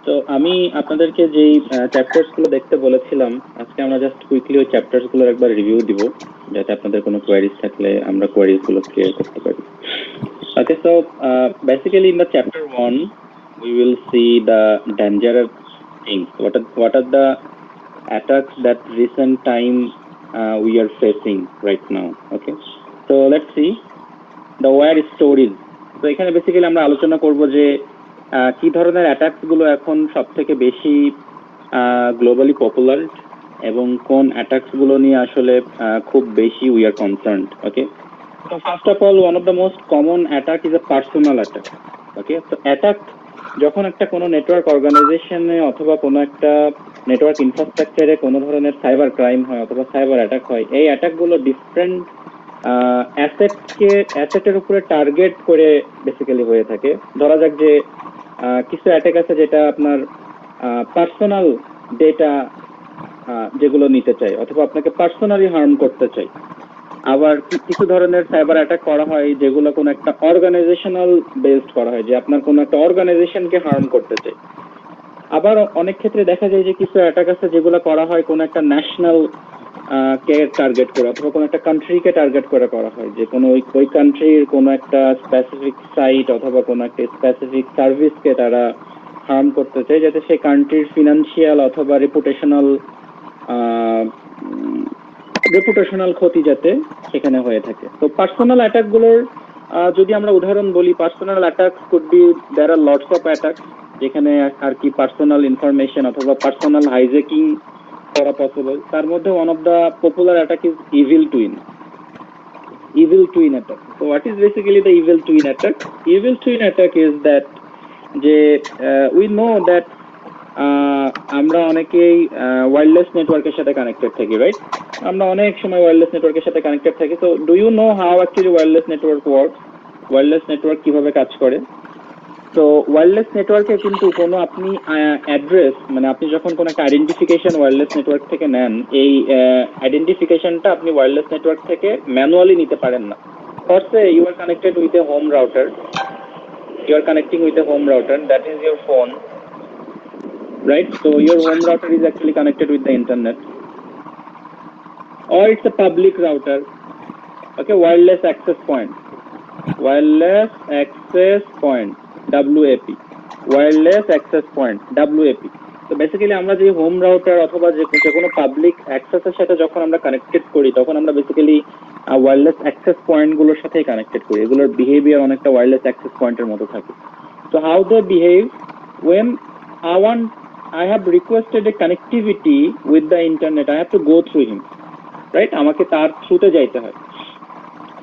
তো আমি আপনাদেরকে যেই চ্যাপ্টার্স গুলো দেখতে বলেছিলাম, আজকে আমরা জাস্ট কুইকলি ওই চ্যাপ্টার্স গুলোর একবার রিভিউ দিব, যাতে আপনাদের কোনো কোয়ারিজ থাকলে আমরা কোয়ারিজ গুলো ক্লিয়ার করতে পারি। Okay, so basically in the chapter 1 we will see the dangerous things. What are the attacks that recent time we are facing right now? Okay, so let's see the war stories. তো এখানে basically আমরা আলোচনা করব যে কি ধরনের attacks গুলো এখন সবথেকে বেশি গ্লোবালি পপুলার এবং কোন অ্যাটাকস গুলো নিয়ে আসলে খুব বেশি we are concerned. Okay, so first of all, one of the most common attack is a personal attack. Okay, so attack যখন একটা কোনো নেটওয়ার্ক অর্গানাইজেশনে অথবা কোনো একটা নেটওয়ার্ক ইনফ্রাস্ট্রাকচারে কোনো ধরনের সাইবার ক্রাইম হয় অথবা সাইবার অ্যাটাক হয়, এই অ্যাটাক গুলো ডিফারেন্ট অ্যাসেটের উপরে টার্গেট করে বেসিক্যালি হয়ে থাকে। ধরা যাক যে কিছু অ্যাটাক আছে যেটা আপনার পার্সোনাল ডেটা যেগুলো নিতে চাই অথবা আপনাকে পার্সোনালি হার্ম করতে চাই। আবার কিছু ধরনের সাইবার অ্যাটাক করা হয় যেগুলো কোনো একটা অর্গানাইজেশনাল বেসড করা হয়, যে আপনার কোনো একটা অর্গানাইজেশনকে হার্ম করতে চাই। আবার অনেক ক্ষেত্রে দেখা যায় যে কিছু অ্যাটাক আছে যেগুলো করা হয় কোনো একটা ন্যাশনাল কে টার্গেট করে অথবা কোনো একটা কান্ট্রিকে টার্গেট করে করা হয়, যে কোনো ওই কান্ট্রির কোনো একটা স্পেসিফিক সাইট অথবা কোনো একটা স্পেসিফিক সার্ভিসকে তারা হার্ম করতে চায়, যাতে সেই কান্ট্রির ফিনান্সিয়াল অথবা রেপুটেশনাল ক্ষতি যাতে সেখানে হয়ে থাকে। তো পার্সোনাল অ্যাটাক গুলোর যদি আমরা উদাহরণ বলি, personal attack could be there are lots of attack, যেখানে আর কি পার্সোনাল ইনফরমেশন অথবা পার্সোনাল হাইজ্যাকিং করা পসিবল। তার মধ্যে one of the popular attack is evil twin attack. So what is basically the evil twin attack? Evil twin attack is that যে we know that আমরা অনেকেই ওয়্যারলেস নেটওয়ার্কের সাথে connected থাকি, রাইট? আমরা অনেক সময় ওয়্যারলেস নেটওয়ার্কের সাথে কানেক্টেড থাকি। তো do you know how actually wireless network works? Wireless network কিভাবে কাজ করে? তো ওয়্যারলেস নেটওয়ার্কে কিন্তু কোনো আপনি অ্যাড্রেস, মানে আপনি যখন কোনো একটা আইডেন্টিফিকেশন ওয়্যারলেস নেটওয়ার্ক থেকে নেন, এই আইডেন্টিফিকেশনটা আপনি ওয়্যারলেস নেটওয়ার্ক থেকে ম্যানুয়ালি নিতে পারেন না। ফার্স্টে you are connected with a home router, you are connecting with a home router, that is your phone, right? So your home router is actually connected with the internet, or it's a public router. Okay, wireless access point, WAP, wireless access point, WAP. তো basically আমরা যে home router অথবা যে কোনো public অ্যাক্সেসের সাথে যখন আমরা কানেক্টেড করি, তখন আমরা বেসিক্যালি ওয়্যারলেস অ্যাক্সেস পয়েন্টগুলোর সাথেই কানেক্টেড করি। এগুলোর বিহেভিয়ার অনেকটা ওয়্যারলেস অ্যাক্সেস পয়েন্টের মতো থাকে। So how they behave when I have requested a connectivity with the internet, I have to go through him, right? আমাকে তার থ্রুতে যাইতে হয়।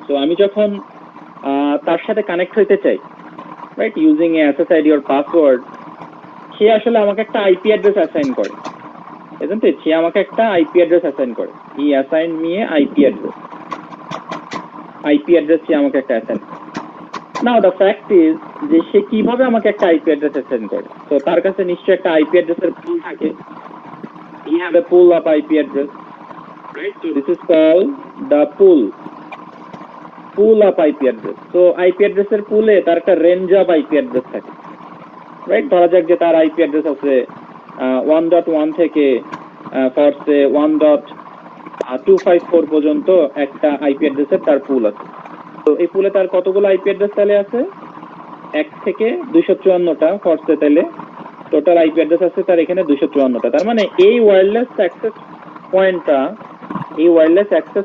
তো আমি যখন তার সাথে কানেক্ট হইতে চাই, right, using a SSID or password, সে আসলে আমাকে একটা আইপি অ্যাড্রেস অ্যাসাইন করে, isn't it? সে আমাকে একটা আইপি অ্যাড্রেস অ্যাসাইন করে। He assign me a IP address সে আমাকে একটা assign. Now the fact is যে সে কিভাবে আমাকে একটা আইপি অ্যাড্রেস অ্যাসাইন করে। তো তার কাছে নিশ্চয়ই একটা আইপি অ্যাড্রেসের পুল থাকে। He have a pool of IP address, right? So this is called the pool of IP address. তো আইপি অ্যাড্রেসের পুলে তার একটা রেঞ্জ অফ আইপি অ্যাড্রেস থাকে, রাইট? ধরা যাক যে তার আইপি অ্যাড্রেস আছে 1.1 থেকে ফার্স্টে 1.254 পর্যন্ত একটা আইপি অ্যাড্রেসের তার পুল আছে। তো এই পুলে তার কতগুলো আইপি অ্যাড্রেস তাহলে আছে? 1 থেকে 254টা ফার্স্টে, তাহলে টোটাল আইপি অ্যাড্রেস আছে তার এখানে 254টা। তার মানে এই ওয়্যারলেস অ্যাক্সেস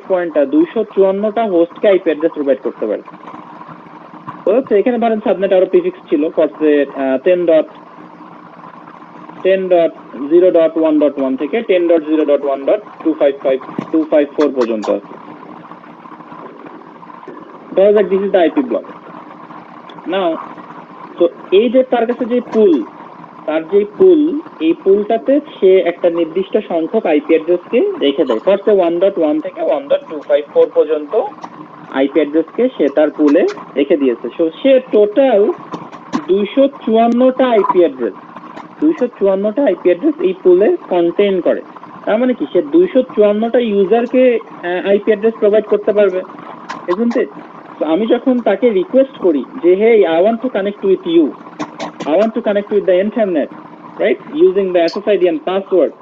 পয়েন্টটা 254টা হোস্টকে আইপি অ্যাড্রেস প্রোভাইড করতে পারে। তো এখানে ধরেন সাবনেট আরো প্রিফিক্স ছিল, ফার্স্টে 10.0.1.1 থেকে 10.0.1.254 পর্যন্ত আছে। ধরা যাক this is the IP block. Now তো এই যে তার কাছে যে পুল, এই পুলটাতে সে একটা নির্দিষ্ট সংখ্যক আইপি অ্যাড্রেসকে রেখে দেয়। ফার্স্টে 1.1 থেকে 1.254 পর্যন্ত আইপি অ্যাড্রেসকে সে তার পুলে রেখে দিয়েছে। সে টোটাল 254টা আইপি অ্যাড্রেস এই পুলে কন্টেইন করে। তার মানে কি, সে 254টা ইউজারকে আইপি অ্যাড্রেস প্রোভাইড করতে পারবে, isn't it? তো আমি যখন তাকে রিকোয়েস্ট করি যে hey I want to connect with you, I want to connect with the internet, right? Using the SSID and password,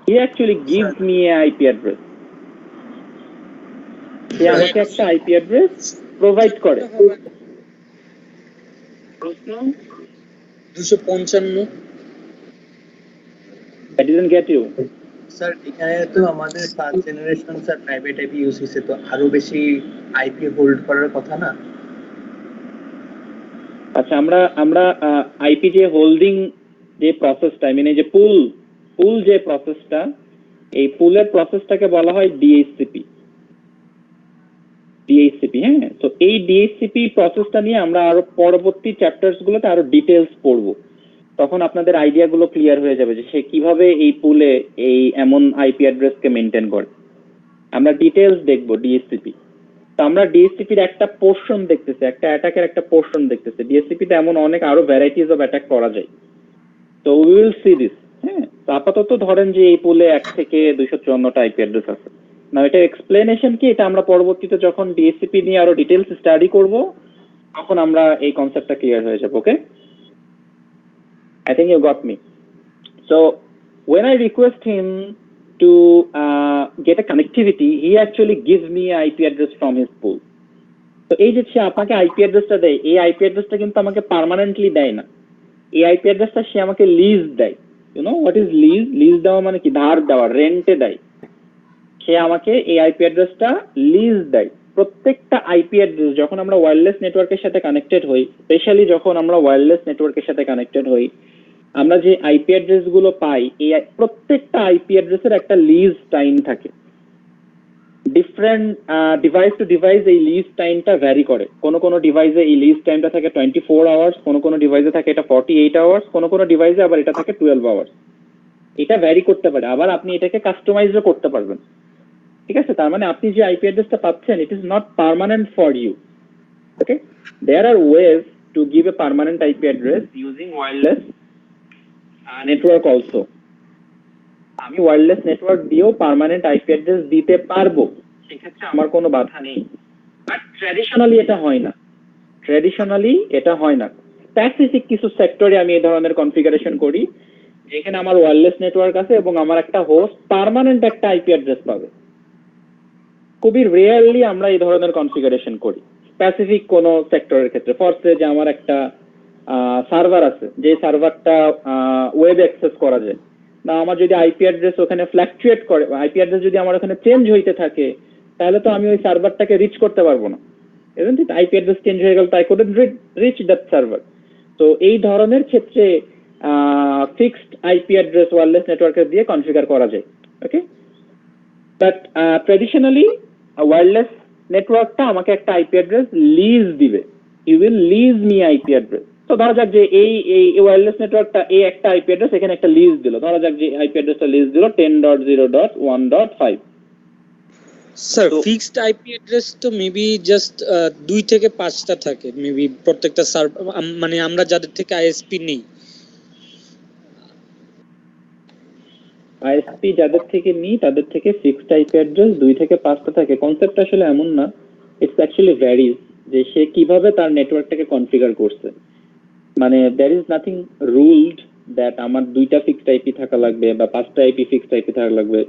he actually gives me a IP address. He আমাকে একটা IP address provide করে। প্রশ্ন 255 I didn't get you. Sir এখানে তো আমাদের first generation sir private IP use হইছে, তো আরো বেশি আইপি হোল্ড করার কথা না? আচ্ছা, আমরা আইপি যে হোল্ডিং যে প্রসেসটা, আই মিন এই যে পুল যে প্রসেসটা, এই পুলের প্রসেসটাকে বলা হয় ডিএইচসিপি। হ্যাঁ, তো এই ডিএইচসিপি প্রসেসটা নিয়ে আমরা আরো পরবর্তী চ্যাপ্টার্স গুলোতে আরো ডিটেইলস পড়বো। তখন আপনাদের আইডিয়া গুলো ক্লিয়ার হয়ে যাবে যে সে কিভাবে এই পুলে এই এমন আইপি অ্যাড্রেসকে মেনটেন করে। আমরা ডিটেইলস দেখবো ডিএইচসিপি। তো আমরা ডিএসসিপির একটা পোর্শন দেখতেছি, একটা অ্যাটাকের একটা পোর্শন দেখতেছি। ডিএসসিপিতে এমন অনেক আরো ভ্যারাইটিস অফ অ্যাটাক করা যায়। তো উই উইল সি দিস। হ্যাঁ, তো আপাতত ধরেন যে এই পুলে 1 থেকে 254টা আইপি অ্যাড্রেস আছে। না, এটা এক্সপ্লেনেশন কি, এটা আমরা পরবর্তীতে যখন ডিএসসিপি নিয়ে আরো ডিটেইলস স্টাডি করব তখন আমরা এই কনসেপ্টটা ক্লিয়ার হয়ে যাবে। ওকে, I think you got me. So when I request him to get a connectivity, he actually gives me an IP address from his pool. তো এই যে সে আপনাকে আইপি অ্যাড্রেসটা দেয়, এই আইপি অ্যাড্রেসটা কিন্তু আমাকে পার্মানেন্টলি দেয় না। এই আইপি অ্যাড্রেসটা সে আমাকে লিজ দেয়। You know what is lease? Lease দেওয়া মানে কি? ধার দেওয়া, রেন্টে দেয়। সে আমাকে এই আইপি অ্যাড্রেসটা লিজ দেয়। প্রত্যেকটা আইপি অ্যাড্রেস যখন আমরা ওয়্যারলেস নেটওয়ার্কের সাথে কানেক্টেড হই, স্পেশালি যখন আমরা ওয়্যারলেস নেটওয়ার্কের সাথে কানেক্টেড হই, আমরা যে আইপি অ্যাড্রেস গুলো পাই, এই প্রত্যেকটা আইপি অ্যাড্রেসের একটা লিজ টাইম থাকে। ডিফারেন্ট ডিভাইস টু ডিভাইস এই লিজ টাইমটা ভ্যারি করে। কোনো ডিভাইসে এই লিজ টাইমটা থাকে 24 আওয়ার্স, কোনো ডিভাইসে থাকে এটা 48 আওয়ার্স, কোনো ডিভাইসে আবার এটা থাকে 12 আওয়ার্স। এটা ভ্যারি করতে পারে। আবার আপনি এটাকে কাস্টমাইজও করতে পারবেন। ঠিক আছে, তার মানে আপনি যে আইপি অ্যাড্রেসটা পাচ্ছেন, it is not permanent for you. Okay, there are ways to give a permanent IP address using wireless network also. আমি ওয়্যারলেস নেটওয়ার্ক দিয়েও পার্মানেন্ট আইপি অ্যাড্রেস দিতে পারবো, সেক্ষেত্রে আমার কোনো বাধা নেই। বাট ট্র্যাডিশনালি এটা হয় না। স্পেসিফিক কিছু সেক্টরে আমি এই ধরনের কনফিগারেশন করি যেখানে আমার ওয়্যারলেস নেটওয়ার্ক আছে এবং আমার একটা হোস্ট পার্মানেন্ট একটা আইপি অ্যাড্রেস পাবে। খুবই রেয়ারলি আমরা এই ধরনের কনফিগারেশন করি স্পেসিফিক কোনো সেক্টরের ক্ষেত্রে। ফরসে যে আমার একটা সার্ভার আছে, যে সার্ভারটা ওয়েব অ্যাক্সেস করা যায় না, আমার যদি আইপি অ্যাড্রেস ওখানে ফ্ল্যাকচুয়েট করে, আইপি অ্যাড্রেস যদি আমার ওখানে চেঞ্জ হইতে থাকে, তাহলে তো আমি ওই সার্ভারটাকে রিচ করতে পারবো না। Isn't it? IP address change হয়ে গেল, তাই কুডন্ট রিচ দ্যাট সার্ভার। তো এই ধরনের ক্ষেত্রে ফিক্সড আইপি অ্যাড্রেস ওয়্যারলেস নেটওয়ার্কের দিয়ে কনফিগার করা যায়। ওকে, বাট ট্র্যাডিশনালি ওয়্যারলেস নেটওয়ার্কটা আমাকে একটা আইপি অ্যাড্রেস লিজ দিবে। You will lease me IP address. তো ধরা যাক যে এই ওয়্যারলেস নেটওয়ার্কটা এই একটা আইপি অ্যাড্রেস এখানে একটা লিজ দিল। ধরা যাক যে আইপি অ্যাড্রেসটা লিজ দিল 10.0.1.5। স্যার ফিক্সড আইপি অ্যাড্রেস তো মেবি জাস্ট 2 থেকে 5টা থাকে মেবি প্রত্যেকটা সার্ভার, মানে আমরা যাদের থেকে আইএসপি নেই, আইএসপি যাদের থেকে নিই তাদের থেকে ফিক্সড আইপি অ্যাড্রেস 2 থেকে 5টা থাকে। কনসেপ্ট আসলে এমন না, ইটস অ্যাকচুয়ালি ভ্যারিজ যে সে কিভাবে তার নেটওয়ার্কটাকে কনফিগার করছে। মানে there is nothing ruled that আমার 2টা ফিক্সড আইপি থাকা লাগবে বা 5টা আইপি ফিক্সড আইপি থাকা লাগবে,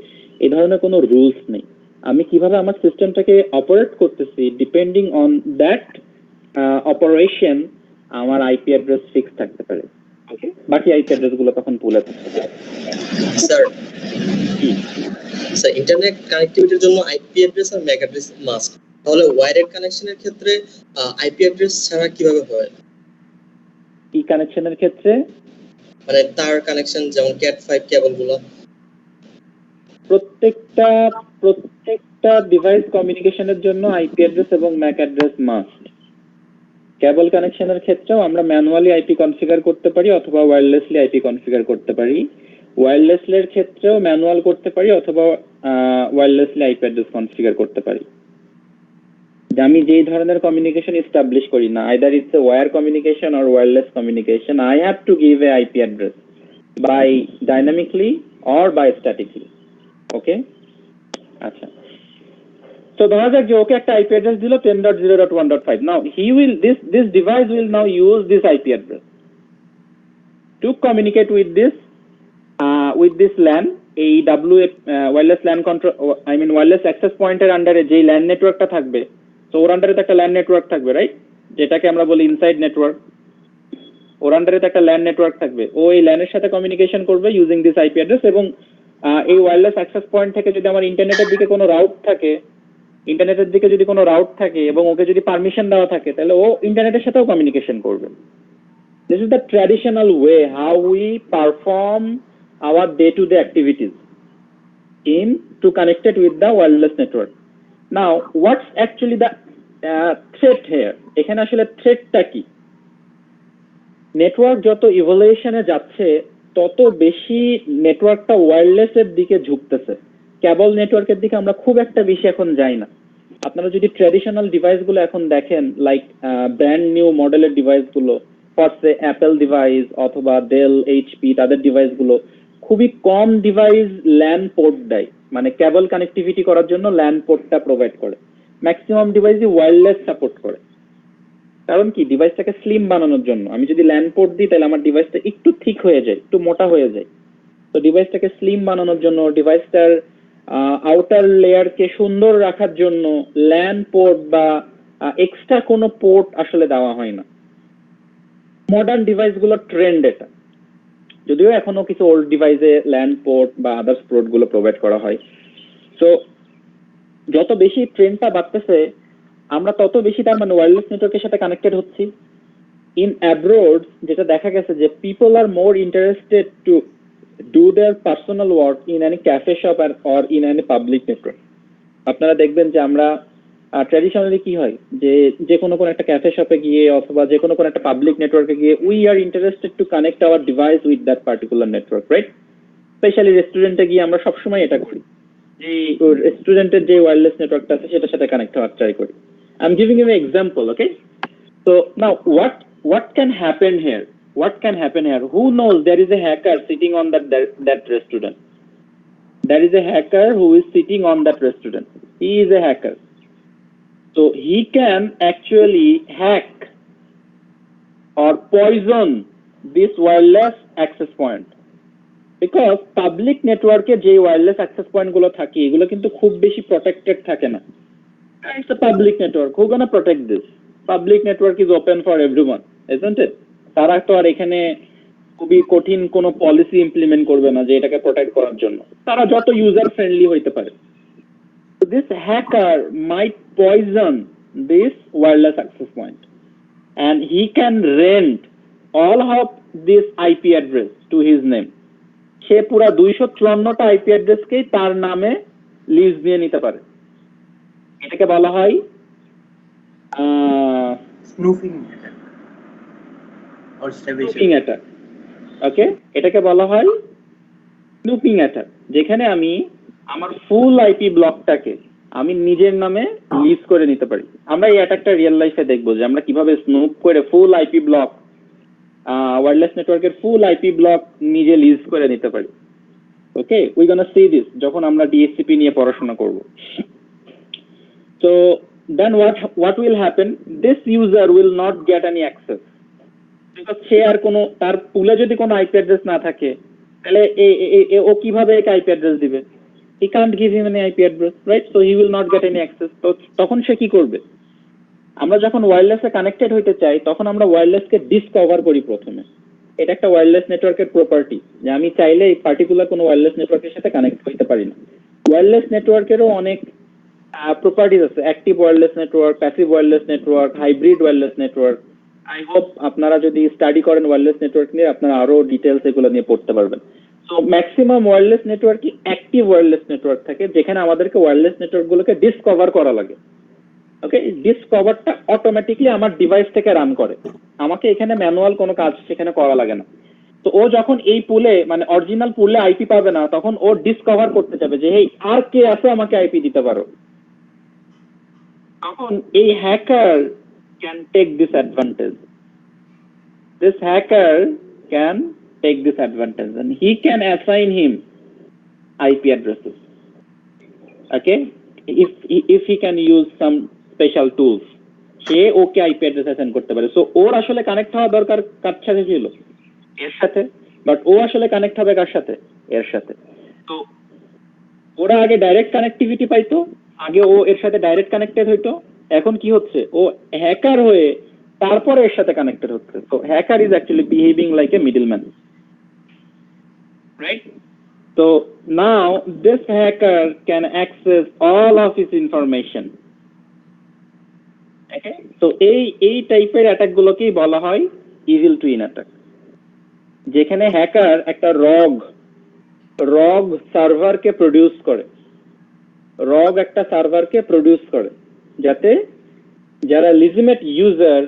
এই ধরনের কোনো রুলস নেই। আমি কিভাবে আমার সিস্টেমটাকে অপারেট করতেছি, ডিপেন্ডিং অন দ্যাট অপারেশন আমার আইপি অ্যাড্রেস ফিক্স থাকতে পারে। ওকে, বাকি আইপি অ্যাড্রেস গুলো তখন পুলে থাকতে পারে। স্যার ইন্টারনেট কানেক্টিভিটির জন্য আইপি অ্যাড্রেস আর ম্যাক অ্যাড্রেস মাস্ট। তাহলে ওয়্যারেড কানেকশনের ক্ষেত্রে আইপি অ্যাড্রেস ছাড়া কিভাবে হয়? কি কানেকশনের ক্ষেত্রে? মানে তার কানেকশন, যেমন ক্যাট 5 কেবলগুলো। প্রত্যেকটা ডিভাইস কমিউনিকেশনের জন্য আইপি অ্যাড্রেস এবং ম্যাক অ্যাড্রেস মাস্ট। কেবল কানেকশনের ক্ষেত্রেও আমরা ম্যানুয়ালি আইপি কনফিগার করতে পারি অথবা ওয়্যারলেসলি আইপি কনফিগার করতে পারি। ওয়্যারলেসের ক্ষেত্রেও ম্যানুয়াল করতে পারি অথবা ওয়্যারলেসলি আইপি অ্যাড্রেস কনফিগার করতে পারি। আমি যেই ধরনের কমিউনিকেশন এস্টাবলিশ করি না, either it's a wire communication or wireless communication, I have to give a IP address by dynamically or by statically. Okay, আচ্ছা, তো ধরা যাক যে ওকে একটা আইপি অ্যাড্রেস দিল 10.0.1.5. নাও this device will now use this IP address to communicate with this with this LAN, এই W wireless LAN control, I mean wireless access পয়েন্টের আন্ডারে যেই ল্যান নেটওয়ার্কটা থাকবে, তো ওর আন্ডারে তো একটা ল্যান নেটওয়ার্ক থাকবে, রাইট? যেটাকে আমরা বলি ইনসাইড নেটওয়ার্ক। ওর আন্ডারে তো একটা ল্যান নেটওয়ার্ক থাকবে, ও এই ল্যানের সাথে কমিউনিকেশন করবে ইউজিং দিস আইপি অ্যাড্রেস। এবং এই ওয়্যারলেস অ্যাক্সেস পয়েন্ট থেকে যদি আমার ইন্টারনেটের দিকে কোনো রাউট থাকে, এবং ওকে যদি পারমিশন দেওয়া থাকে, তাহলে ও ইন্টারনেটের সাথেও কমিউনিকেশন করবে। This is the traditional way how we perform our day-to-day activities to connect it with the wireless network. Now, what's actually the threat here? এখানে আসলে থ্রেটটা কি? নেটওয়ার্ক যত ইভলিউশনে যাচ্ছে, তত বেশি নেটওয়ার্কটা ওয়্যারলেসের দিকে ঝুঁকতেছে। কেবল নেটওয়ার্কের দিকে আমরা খুব একটা বেশি এখন যাই না। আপনারা যদি ট্র্যাডিশনাল ডিভাইসগুলো এখন দেখেন, লাইক ব্র্যান্ড নিউ মডেলের ডিভাইসগুলো, ফরসে অ্যাপেল ডিভাইস অথবা ডেল, এইচপি, তাদের ডিভাইসগুলো খুবই কম ডিভাইস ল্যান পোর্ট দেয়, মানে কেবল কানেক্টিভিটি করার জন্য ল্যান পোর্টটা প্রোভাইড করে। ম্যাক্সিমাম ডিভাইসই ওয়্যারলেস সাপোর্ট করে। কারণ কি? ডিভাইসটাকে স্লিম বানানোর জন্য। আমি যদি ল্যান পোর্ট দিই, তাহলে আমার ডিভাইসটা একটু থিক হয়ে যায়, একটু মোটা হয়ে যায়। তো ডিভাইসটাকে স্লিম বানানোর জন্য, ডিভাইসটার আউটার লেয়ারকে সুন্দর রাখার জন্য ল্যান পোর্ট বা এক্সট্রা কোনো পোর্ট আসলে দেওয়া হয় না। মডার্ন ডিভাইসগুলোর ট্রেন্ড এটা, যদিও এখনো কিছু ওল্ড ডিভাইসে ল্যান পোর্ট বা আদার্স পোর্ট গুলো প্রোভাইড করা হয়। সো যত বেশি ট্রেন্ডটা বাড়তেছে, আমরা তত বেশি তার মানে ওয়্যারলেস নেটওয়ার্কের সাথে কানেক্টেড হচ্ছি। ইন অ্যাব্রোড যেটা দেখা গেছে যে people are more interested to do their personal work in any cafe shop or in any public network. আপনারা দেখবেন যে আমরা ট্র্যাডিশনালি কি হয়, যে কোনো একটা ক্যাফে শপে গিয়ে অথবা যে কোনো একটা পাবলিক নেটওয়ার্কে গিয়ে we are interested to connect our device with that particular network, right? Specially রেস্টুরেন্টে গিয়ে আমরা সবসময় এটা করি, যে রেস্টুরেন্টের যে ওয়্যারলেস নেটওয়ার্কটা আছে সেটার সাথে কানেক্ট হওয়ার ট্রাই করি। I am giving U an example, okay? So now what can happen here? Who knows there is a hacker sitting on that restaurant? There is a hacker who is sitting on that restaurant. He is a hacker. So he can actually hack or poison this wireless access point. Because public network এ যে wireless access point গুলো থাকে, এগুলো কিন্তু খুব বেশি protected থাকে না। It's a public network. Who gonna protect this? Public network is open for everyone, isn't it? তারা তো আর এখানে খুবই কঠিন কোনো পলিসি ইমপ্লিমেন্ট করবে না যে এটাকে প্রোটেক্ট করার জন্য। তারা যত ইউজার ফ্রেন্ডলি হইতে পারে। This hacker might poison this wireless access point, and he can rent all of this IP address to his name. সে পুরা 254টা IP অ্যাড্রেসকেই তার নামে লিজ দিয়ে নিতে পারে। এটাকে বলা হয় স্নুফিং or স্নুপিং অ্যাটাক। ওকে, এটাকে বলা হয় স্নুপিং অ্যাটাক, যেখানে আমি আমার ফুল আইপি ব্লকটাকে আমি নিজের নামে লিজ করে নিতে পারি। আমরা এই অ্যাটাকটা রিয়েল লাইফে দেখবো যে আমরা কিভাবে স্নুপ করে ফুল আইপি ব্লক, ওয়্যারলেস নেটওয়ার্কের ফুল আইপি ব্লক নিজে লিজ করে নিতে পারি। ওকে, উই গোনা সি দিস যখন আমরা ডিএসসিপি নিয়ে পড়াশোনা করব। So then what will happen? This user will not get any access, because সে আর কোনো তার পুলে যদি কোনো আইপি অ্যাড্রেস না থাকে, তাহলে ও কিভাবে এক আইপি অ্যাড্রেস দিবে? He can't give him any IP address, right? So he will not get any access. তো তখন সে কি করবে? আমরা যখন ওয়্যারলেসে কানেক্টেড হইতে চাই, তখন আমরা ওয়্যারলেসকে ডিসকভার করি প্রথমে। এটা একটা ওয়্যারলেস নেটওয়ার্কের প্রপার্টি, যে আমি চাইলে এই পার্টিকুলার কোনো ওয়্যারলেস নেটওয়ার্কের সাথে কানেক্ট হইতে পারি না। ওয়্যারলেস নেটওয়ার্কেরও অনেক প্রপার্টিজ আছে, active wireless network, passive wireless network, hybrid wireless network. I hope আপনারা যদি স্টাডি করেন ওয়্যারলেস নেটওয়ার্ক নিয়ে, আপনারা আরো ডিটেলস এগুলো নিয়ে পড়তে পারবেন। সো ম্যাক্সিমাম ওয়্যারলেস নেটওয়ার্কই অ্যাক্টিভ ওয়্যারলেস নেটওয়ার্ক থাকে, যেখানে আমাদেরকে ওয়্যারলেস নেটওয়ার্কগুলোকে ডিসকভার করা লাগে। ওকে, ডিসকভারটা অটোমেটিকলি আমার ডিভাইস থেকে রান করে, আমাকে এখানে ম্যানুয়াল কোনো কাজ সেখানে করা লাগে না। তো ও যখন এই পুলে, মানে অরিজিনাল পুলে আইপি পাবে না, তখন ও ডিসকভার করতে যাবে যে এই আর কে আছে আমাকে আইপি দিতে পারো। তখন এই hacker can take this advantage. This hacker can take this advantage and he can assign him IP addresses. Okay, if he can use some special tools, say okay IP address assign করতে পারে। So ওর আসলে connect হওয়া দরকার কার সাথে ছিল? এর সাথে। But ও আসলে কানেক্ট হবে কার সাথে? এর সাথে। তো ওরা আগে ডাইরেক্ট কানেক্টিভিটি পাইতো, আগে ও এর সাথে ডাইরেক্ট কানেক্টেড হইতো, এখন কি হচ্ছে ও হ্যাকার হয়ে তারপরে এর সাথে কানেক্টেড হচ্ছে। তো hacker is actually behaving like a middleman, right? So now this hacker can access all of his information. Okay? So এই টাইপের অ্যাটাক গুলোকেই বলা হয় ইভিল টুইন অ্যাটাক, যেখানে হ্যাকার একটা রগ সার্ভারকে প্রডিউস করে, একটা সার্ভারকে প্রডিউস করে, যাতে যারা লিজিমেট ইউজার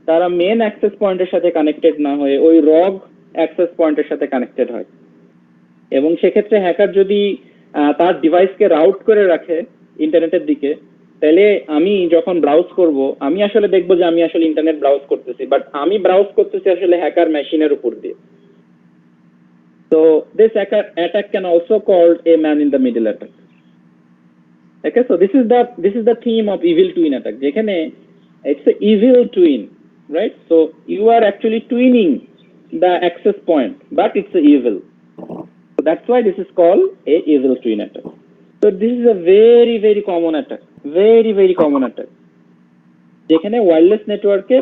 তারা মেন অ্যাক্সেস পয়েন্টের সাথে কানেক্টেড না হয়ে ওই রগ অ্যাক্সেস পয়েন্টের সাথে কানেক্টেড হয়। এবং সেক্ষেত্রে হ্যাকার যদি তার ডিভাইসকে রাউট করে রাখে ইন্টারনেটের দিকে, তাহলে আমি যখন ব্রাউজ করব আমি আসলে দেখবো যে আমি আসলে ইন্টারনেট ব্রাউজ করতেছি, বাট আমি ব্রাউজ করতেছি আসলে হ্যাকার মেশিনের উপর দিয়ে। So this attack can also called a man in the middle attack. Okay, so this is the theme of evil twin attack, যেখানে it's a evil twin, right? So you are actually twinning the access point, but it's a evil. So that's why this is called a evil twin attack. So this is a very very common attack, very common attack, যেখানে wireless নেটওয়ার্কে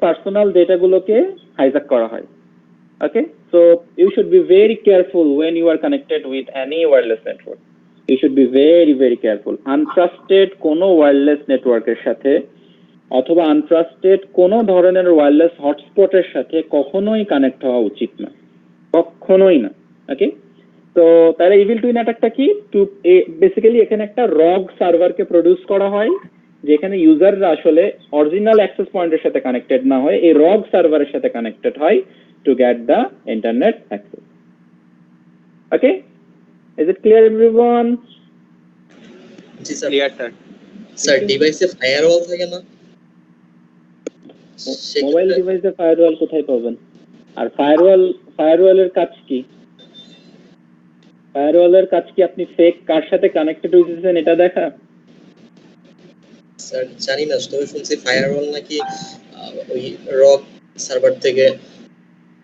personal ডেটাগুলোকে hijack করা হয়। Okay, so you should be very careful when you are connected with any wireless network. You should be very careful. Untrusted কোনো wireless নেটওয়ার্কের সাথে অথবা entrusted কোনো ধরনের ওয়্যারলেস হটস্পটের সাথে কখনোই কানেক্ট হওয়া উচিত না, কখনোই না। ওকে, তো তাহলে ইভিল টুইন অ্যাটাকটা কি? বেসিক্যালি এখানে একটা রগ সার্ভারকে প্রডিউস করা হয়, যেখানে ইউজাররা আসলে অরিজিনাল অ্যাক্সেস পয়েন্টের সাথে কানেক্টেড না হয় এই রগ সার্ভারের সাথে কানেক্টেড হয় to get the internet access. Okay, is it clear everyone? G sir. Clear sir. Sir ডিভাইসে ফায়ারওয়াল থাকে না? মোবাইল ডিভাইসে ফায়ারওয়াল কোথায় পাবেন? আর ফায়ারওয়ালের কাজ কি? আপনি ফেক কার সাথে কানেক্টেড হইতেছেন এটা দেখা? স্যার জানি না, তবে শুনছি ফায়ারওয়াল নাকি ওই রক সার্ভার থেকে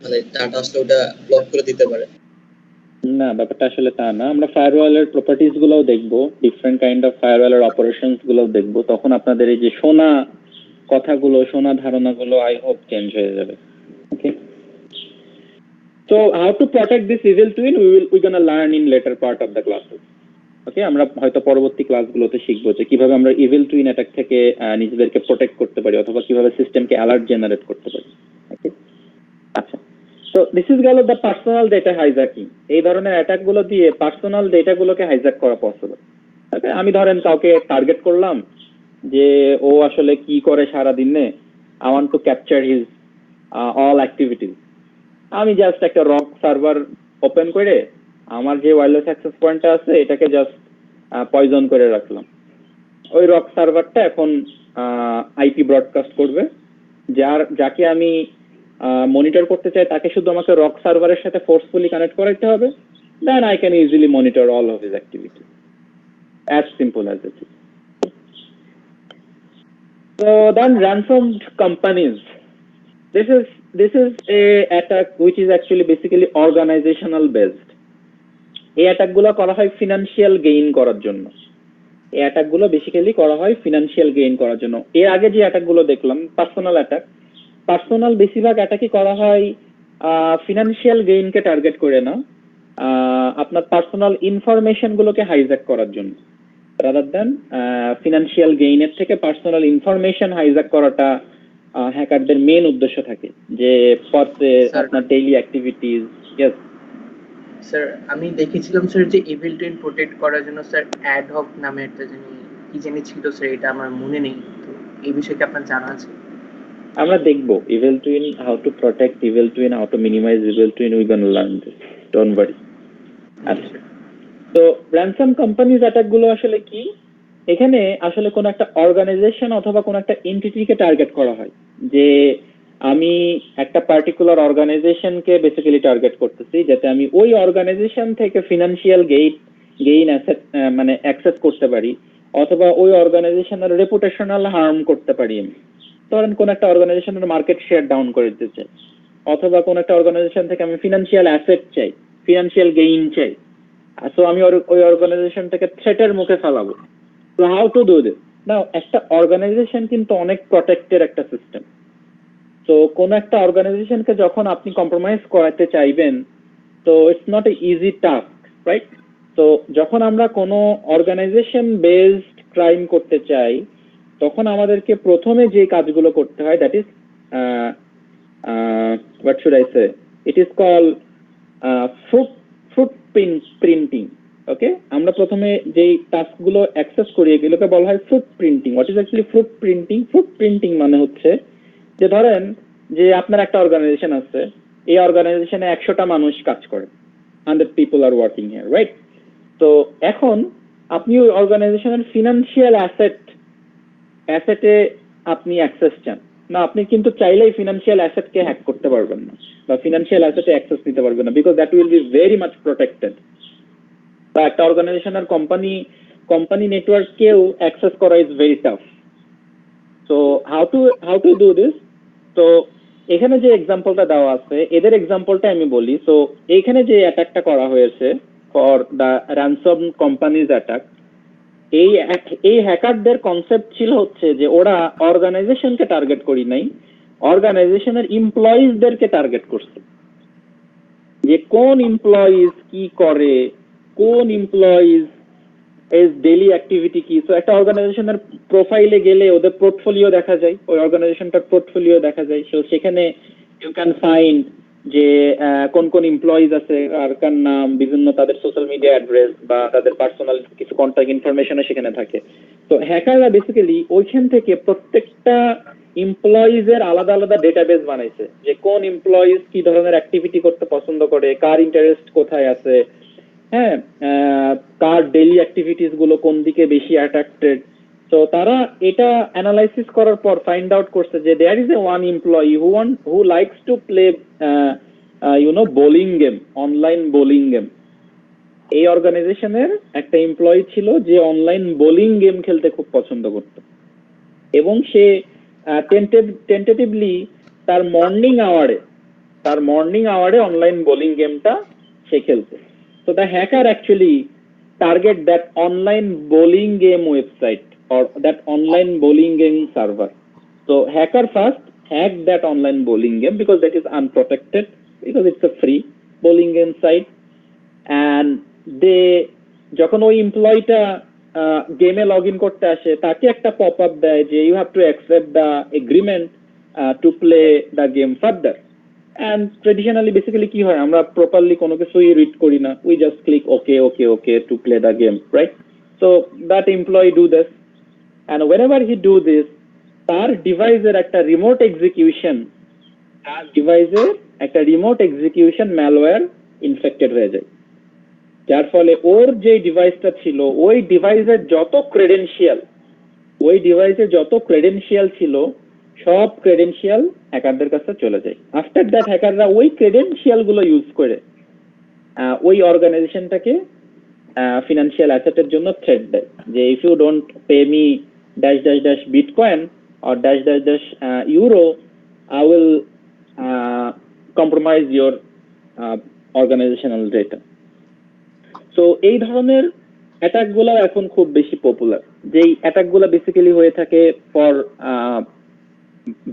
মানে ডাটা আসলে ওটা ব্লক করে দিতে পারে। না, ব্যাপারটা আসলে তা না। আমরা ফায়ারওয়ালের প্রপার্টিজ গুলোও দেখবো, ডিফারেন্ট কাইন্ড অফ ফায়ারওয়ালের অপারেশনস গুলোও দেখবো, তখন আপনাদের এই যে শোনা কথাগুলো, শোনা ধারণাগুলো আই হোপ চেঞ্জ হয়ে যাবে। ওকে, so how to protect this evil twin we're gonna learn in later part of the classes. ওকে, আমরা হয়তো পরবর্তী ক্লাসগুলোতে শিখবো যে কিভাবে আমরা ইভিল টুইন অ্যাটাক থেকে নিজেদেরকে প্রোটেক্ট করতে পারি, অথবা কিভাবে সিস্টেমকে অ্যালার্ট জেনারেট করতে পারি। ওকে, আচ্ছা, তো দিস ইজ গেল দ্য পার্সোনাল ডেটা হাইজ্যাকিং। এই ধরনের অ্যাটাক গুলো দিয়ে পার্সোনাল ডেটাগুলোকে হাইজ্যাক করা পসিবল। ওকে, আমি ধরেন কাউকে টার্গেট করলাম যে ও আসলে কি করে সারা দিনে, I want to capture his all activities. আমি জাস্ট একটা রক সার্ভার ওপেন করে আমার যে ওয়্যারলেস অ্যাক্সেস পয়েন্টটা আছে এটাকে জাস্ট পয়জন করে রাখলাম। ওই রক সার্ভারটা এখন আইপি ব্রডকাস্ট করবে, যাকে আমি মনিটর করতে চাই তাকে শুধু আমাকে রক সার্ভারের সাথে ফোর্সফুলি কানেক্ট করাইতে হবে, then I can easily monitor all of his activity, as simple as it is. So then ransomed companies. This is a attack which is actually basically organizational based. এই attack গুলো করা হয় financial gain করার জন্য। এই attack গুলো basically করা হয় ফিনান্সিয়াল গেইন করার জন্য। এর আগে যে অ্যাটাক গুলো দেখলাম পার্সোনাল অ্যাটাক, পার্সোনাল বেশিরভাগ অ্যাটাকই করা হয় ফিনান্সিয়াল গেইনকে টার্গেট করে না, আপনার পার্সোনাল ইনফরমেশন গুলোকে হাইজ্যাক করার জন্য, রাদার দ্যান ফিনান্সিয়াল গেইনের থেকে পার্সোনাল ইনফরমেশন হাইজ্যাক করাটা হ্যাকারদের মেন উদ্দেশ্য থাকে, যে আপনার ডেইলি অ্যাক্টিভিটিজ। ইয়েস স্যার, আমি দেখেছিলাম স্যার যে ইভিল টুইন প্রোটেক্ট করার জন্য স্যার অ্যাডহক নামে একটা কি ছিল স্যার, এটা আমার মনে নেই, তো এই বিষয়ে কি আপনার জানা আছে? আমরা দেখবো evil twin, how to protect evil twin, how to minimize evil twin, we gonna learn this, don't worry. আচ্ছা, তো ransom কোম্পানিজ অ্যাটাক গুলো আসলে কি? এখানে আসলে কোন একটা অর্গানাইজেশন অথবা কোন একটা এন্টিটিকে টার্গেট করা হয়, যে আমি একটা পার্টিকুলার অর্গানাইজেশনকে বেসিক্যালি টার্গেট করতেছি, যাতে আমি ওই অর্গানাইজেশন থেকে ফিনান্সিয়াল গেইন মানে অ্যাক্সেস করতে পারি, অথবা ওই অর্গানাইজেশনের রেপুটেশনাল হার্ম করতে পারি। আমি ধরেন কোন একটা অর্গানাইজেশনের মার্কেট শেয়ার ডাউন করে দিতে চাই, অথবা কোন একটা অর্গানাইজেশন থেকে আমি ফিনান্সিয়াল অ্যাসেট চাই, ফিনান্সিয়াল গেইন চাই, সো আমি ওই অর্গানাইজেশনটাকে থ্রেটের মুখে ফেলাবো। তো হাউ টু ডু দিস? না, একটা অর্গানাইজেশন কিন্তু অনেক প্রটেক্টেড একটা সিস্টেম। তো কোন একটা অর্গানাইজেশনকে যখন আপনি কম্প্রোমাইজ করাতে চাইবেন, তো it's not a easy task, right? তো যখন আমরা কোনো অর্গানাইজেশন বেসড ক্রাইম করতে চাই, তখন আমাদেরকে প্রথমে যে কাজগুলো করতে হয়, that is what should I say? It is called footprinting. Okay, আমরা প্রথমে যেই টাস্কগুলো অ্যাক্সেস করি এগুলোকে বলা হয় footprinting. What is actually footprinting? Footprinting মানে হচ্ছে যে ধরেন যে আপনার একটা অর্গানাইজেশন আছে, এই অর্গানাইজেশনে 100টা মানুষ কাজ করে, 100 people are working here, right? তো এখন আপনি ওই অর্গানাইজেশনের ফিনান্সিয়াল অ্যাসেটে আপনি অ্যাক্সেস চান না, আপনি কিন্তু চাইলেই ফিনান্সিয়াল অ্যাসেটকে হ্যাক করতে পারবেন না বা ফিনান্সিয়াল অ্যাসেটে অ্যাক্সেস নিতে পারবেন না, because that will be very much protected. বা একটা অর্গানাইজেশনের কোম্পানি নেটওয়ার্ককেও অ্যাক্সেস করা is very tough. So how to do this? তো এখানে যে এক্সাম্পলটা দেওয়া আছে, এদের এক্সাম্পলটা আমি বলি। সো এইখানে যে অ্যাটাকটা করা হয়েছে for the ransom companies attack, এই হ্যাকারদের কনসেপ্ট ছিল হচ্ছে যে ওরা অর্গানাইজেশনকে টার্গেট করি নাই, অর্গানাইজেশনের এমপ্লয়িজদেরকে টার্গেট করছে, যে কোন এমপ্লয়িজ কি করে, কোন এমপ্লয়িজ এর ডেইলি অ্যাক্টিভিটি কি। তো একটা অর্গানাইজেশনের প্রোফাইলে গেলে ওদের পোর্টফোলিও দেখা যায়, ওই অর্গানাইজেশনটার পোর্টফোলিও দেখা যায়। সো সেখানে ইউ ক্যান ফাইন্ড যে কোন কোন এমপ্লয়িজ আছে, আর কার নাম, বিভিন্ন তাদের সোশ্যাল মিডিয়া অ্যাড্রেস বা তাদের পার্সোনাল কিছু কন্ট্যাক্ট ইনফরমেশনও সেখানে থাকে। তো হ্যাকাররা বেসিক্যালি ওইখান থেকে প্রত্যেকটা এমপ্লয়িজের আলাদা আলাদা ডেটাবেস বানাইছে, যে কোন এমপ্লয়িজ কি ধরনের অ্যাক্টিভিটি করতে পছন্দ করে, কার ইন্টারেস্ট কোথায় আছে, হ্যাঁ, কার ডেইলি অ্যাক্টিভিটিস গুলো কোন দিকে বেশি অ্যাট্রাক্টেড। তো তারা এটা অ্যানালাইসিস করার পর ফাইন্ড আউট করছে যে there is a one employee who likes to play bowling game, online bowling game. এই অর্গানাইজেশনের একটা এমপ্লয়ি ছিল যে অনলাইন বোলিং গেম খেলতে খুব পছন্দ করত, এবং সে টেন্টেটিভলি তার মর্নিং আওয়ারে অনলাইন বোলিং গেমটা সে খেলছে। So the hacker actually target that online bowling game website or that online bowling game server. So hacker first hacked that online bowling game because that is unprotected, because it's a free bowling game site, and they যখন ওই এমপ্লয়িটা গেমে log in করতে আসে, তাকে একটা pop up দেয় যে you have to accept the agreement to play the game further. And traditionally basically কি হয়, আমরা প্রপারলি কোনো কিছুই রিড করি না, we just click okay to play the game, right? So that employee do this, and whenever he do this, তার ডিভাইসের একটা রিমোট এক্সিকিউশন ম্যালওয়্যার ইনফেক্টেড হয়ে যায়, যার ফলে ওর যে ডিভাইসটা ছিল, ওই ডিভাইসের যত ক্রেডেনশিয়াল ছিল, সব ক্রেডেনশিয়াল হ্যাকারদের কাছে চলে যায়। আফটার দ্যাট হ্যাকাররা ওই ক্রেডেনশিয়াল গুলো ইউজ করে ওই অর্গানাইজেশনটাকে ফিনান্সিয়াল অ্যাসেটের জন্য থ্রেট দেয়, যে if you don't pay me dash dash dash bitcoin or dash dash dash euro, I will compromise your organizational data. So এই ধরনের অ্যাটাক গুলো এখন খুব বেশি পপুলার। যেই অ্যাটাক গুলো বেসিক্যালি হয়ে থাকে ফর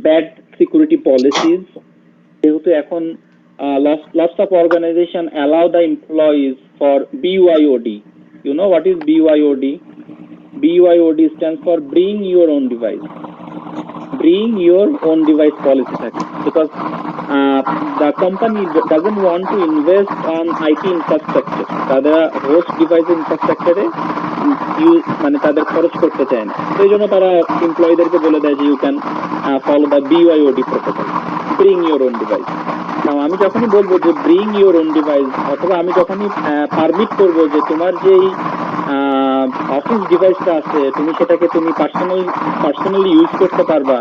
bad security policies, যেহেতু এখন lots of organization allow the employees for BYOD. You know what is BYOD? BYOD stands for bring your own device policy থাকে, because the company doesn't want to invest on IT infrastructure, তারা host device ইনফ্রাস্ট্রাকচারে মানে তাদের খরচ করতে চায় না। সেই জন্য তারা এমপ্লয়ীদেরকে বলে দেয় যে you can follow the BYOD protocol, bring your own device. আমি যখনই বলবো যে ব্রিং ইউর ওন ডিভাইস, অথবা আমি যখনই পারমিট করবো যে তোমার যেই অফিস ডিভাইসটা আছে তুমি সেটাকে তুমি পার্সোনালি ইউজ করতে পারবা,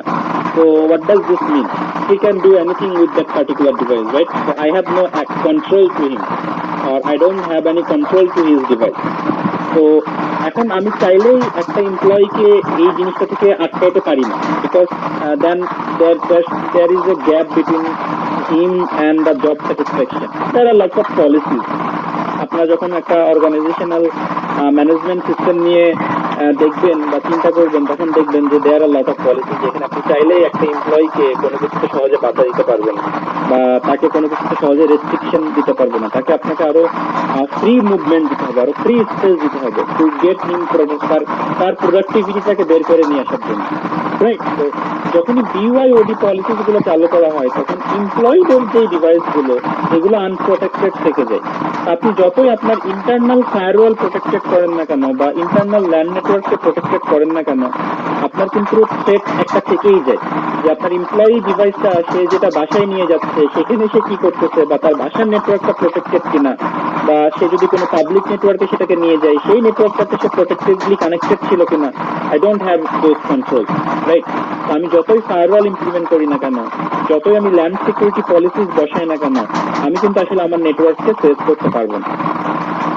so what does this mean? He can do anything with that particular device, right? So I have no control to him, or I don't have any control to his device. So এখন আমি চাইলেই একটা এমপ্লয়িকে এই জিনিসটা থেকে আটকাইতে পারি না, because then there is a gap between team and the job satisfaction. There are lots of policies. আপনারা যখন একটা অর্গানাইজেশনাল ম্যানেজমেন্ট সিস্টেম নিয়ে দেখবেন বা চিন্তা করবেন, তখন দেখবেন যে দেয়ার আর লট অফ পলিসি, যেখানে আপনি চাইলেই একটা এমপ্লয়িকে কোনো কিছুতে সহজে বাধা দিতে পারবেন না, বা তাকে কোনো কিছুতে সহজে রেস্ট্রিকশন দিতে পারবে না। তাকে আপনাকে আরো ফ্রি মুভমেন্ট দিতে হবে, আরো ফ্রি স্পেস দিতে হবে টু গেট হিম তার প্রোডাক্টিভিটিটাকে বের করে নিয়ে আসার জন্য, রাইট? তো যখনই বিওয়াইওডি পলিসিস গুলো চালু করা হয়, তখন এমপ্লয়ীদের যে ডিভাইস গুলো এগুলো আনপ্রোটেক্টেড থেকে যায়। আপনি যতই আপনার ইন্টারনাল ফায়ারওয়াল প্রোটেক্টেড করেন না কেন বা ইন্টারনাল ল্যান্ড নেটওয়ার্ককে প্রোটেক্টেড করেন না কেন, আপনার কিন্তু থ্রেট একটা থেকেই যায় যে আপনার এমপ্লয়ি ডিভাইসটা সে যেটা বাসায় নিয়ে যাচ্ছে সেখানে সে কি করতেছে, বা তার বাসার নেটওয়ার্কটা প্রোটেক্টেড কিনা, বা সে যদি কোনো পাবলিক নেটওয়ার্কে সেটাকে নিয়ে যায় সেই নেটওয়ার্কটাতে সে প্রোটেক্টেডলি কানেক্টেড ছিল কিনা। I don't have those control, right? আমি যতই ফায়ারওয়াল ইমপ্লিমেন্ট করি না কেন, যতই আমি ল্যান্ড সিকিউরিটি পলিসিস বসাই না কেন, আমি কিন্তু আসলে আমার নেটওয়ার্ককে সেভ করতে পারবো না,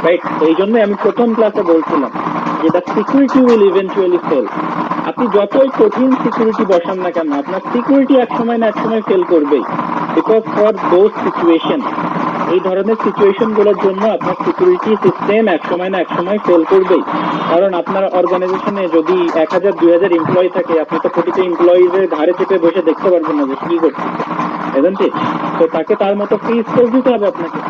রাইট? এই জন্যই আমি প্রথম ক্লাসে বলছিলাম যে the security will eventually fail. আপনি যতই কঠিন সিকিউরিটি বসান না কেন, আপনার সিকিউরিটি এক সময় না এক সময় ফেল করবেই, বিকজ ফর দোজ সিচুয়েশন, এই ধরনের সিচুয়েশন গুলোর জন্য আপনার সিকিউরিটি সিস্টেম এক সময় না এক সময় ফেল করবেই। কারণ আপনার অর্গানাইজেশনে যদি 1000-2000 এমপ্লয়ি থাকে, আপনি তো প্রতিটা এমপ্লয়িদের ঘাড়ে চেপে বসে দেখতে পারবেন না যে কি করছে, এজন্ট ইট? তো তাকে তার মতো ফ্রি স্পেস দিতে হবে আপনাকে।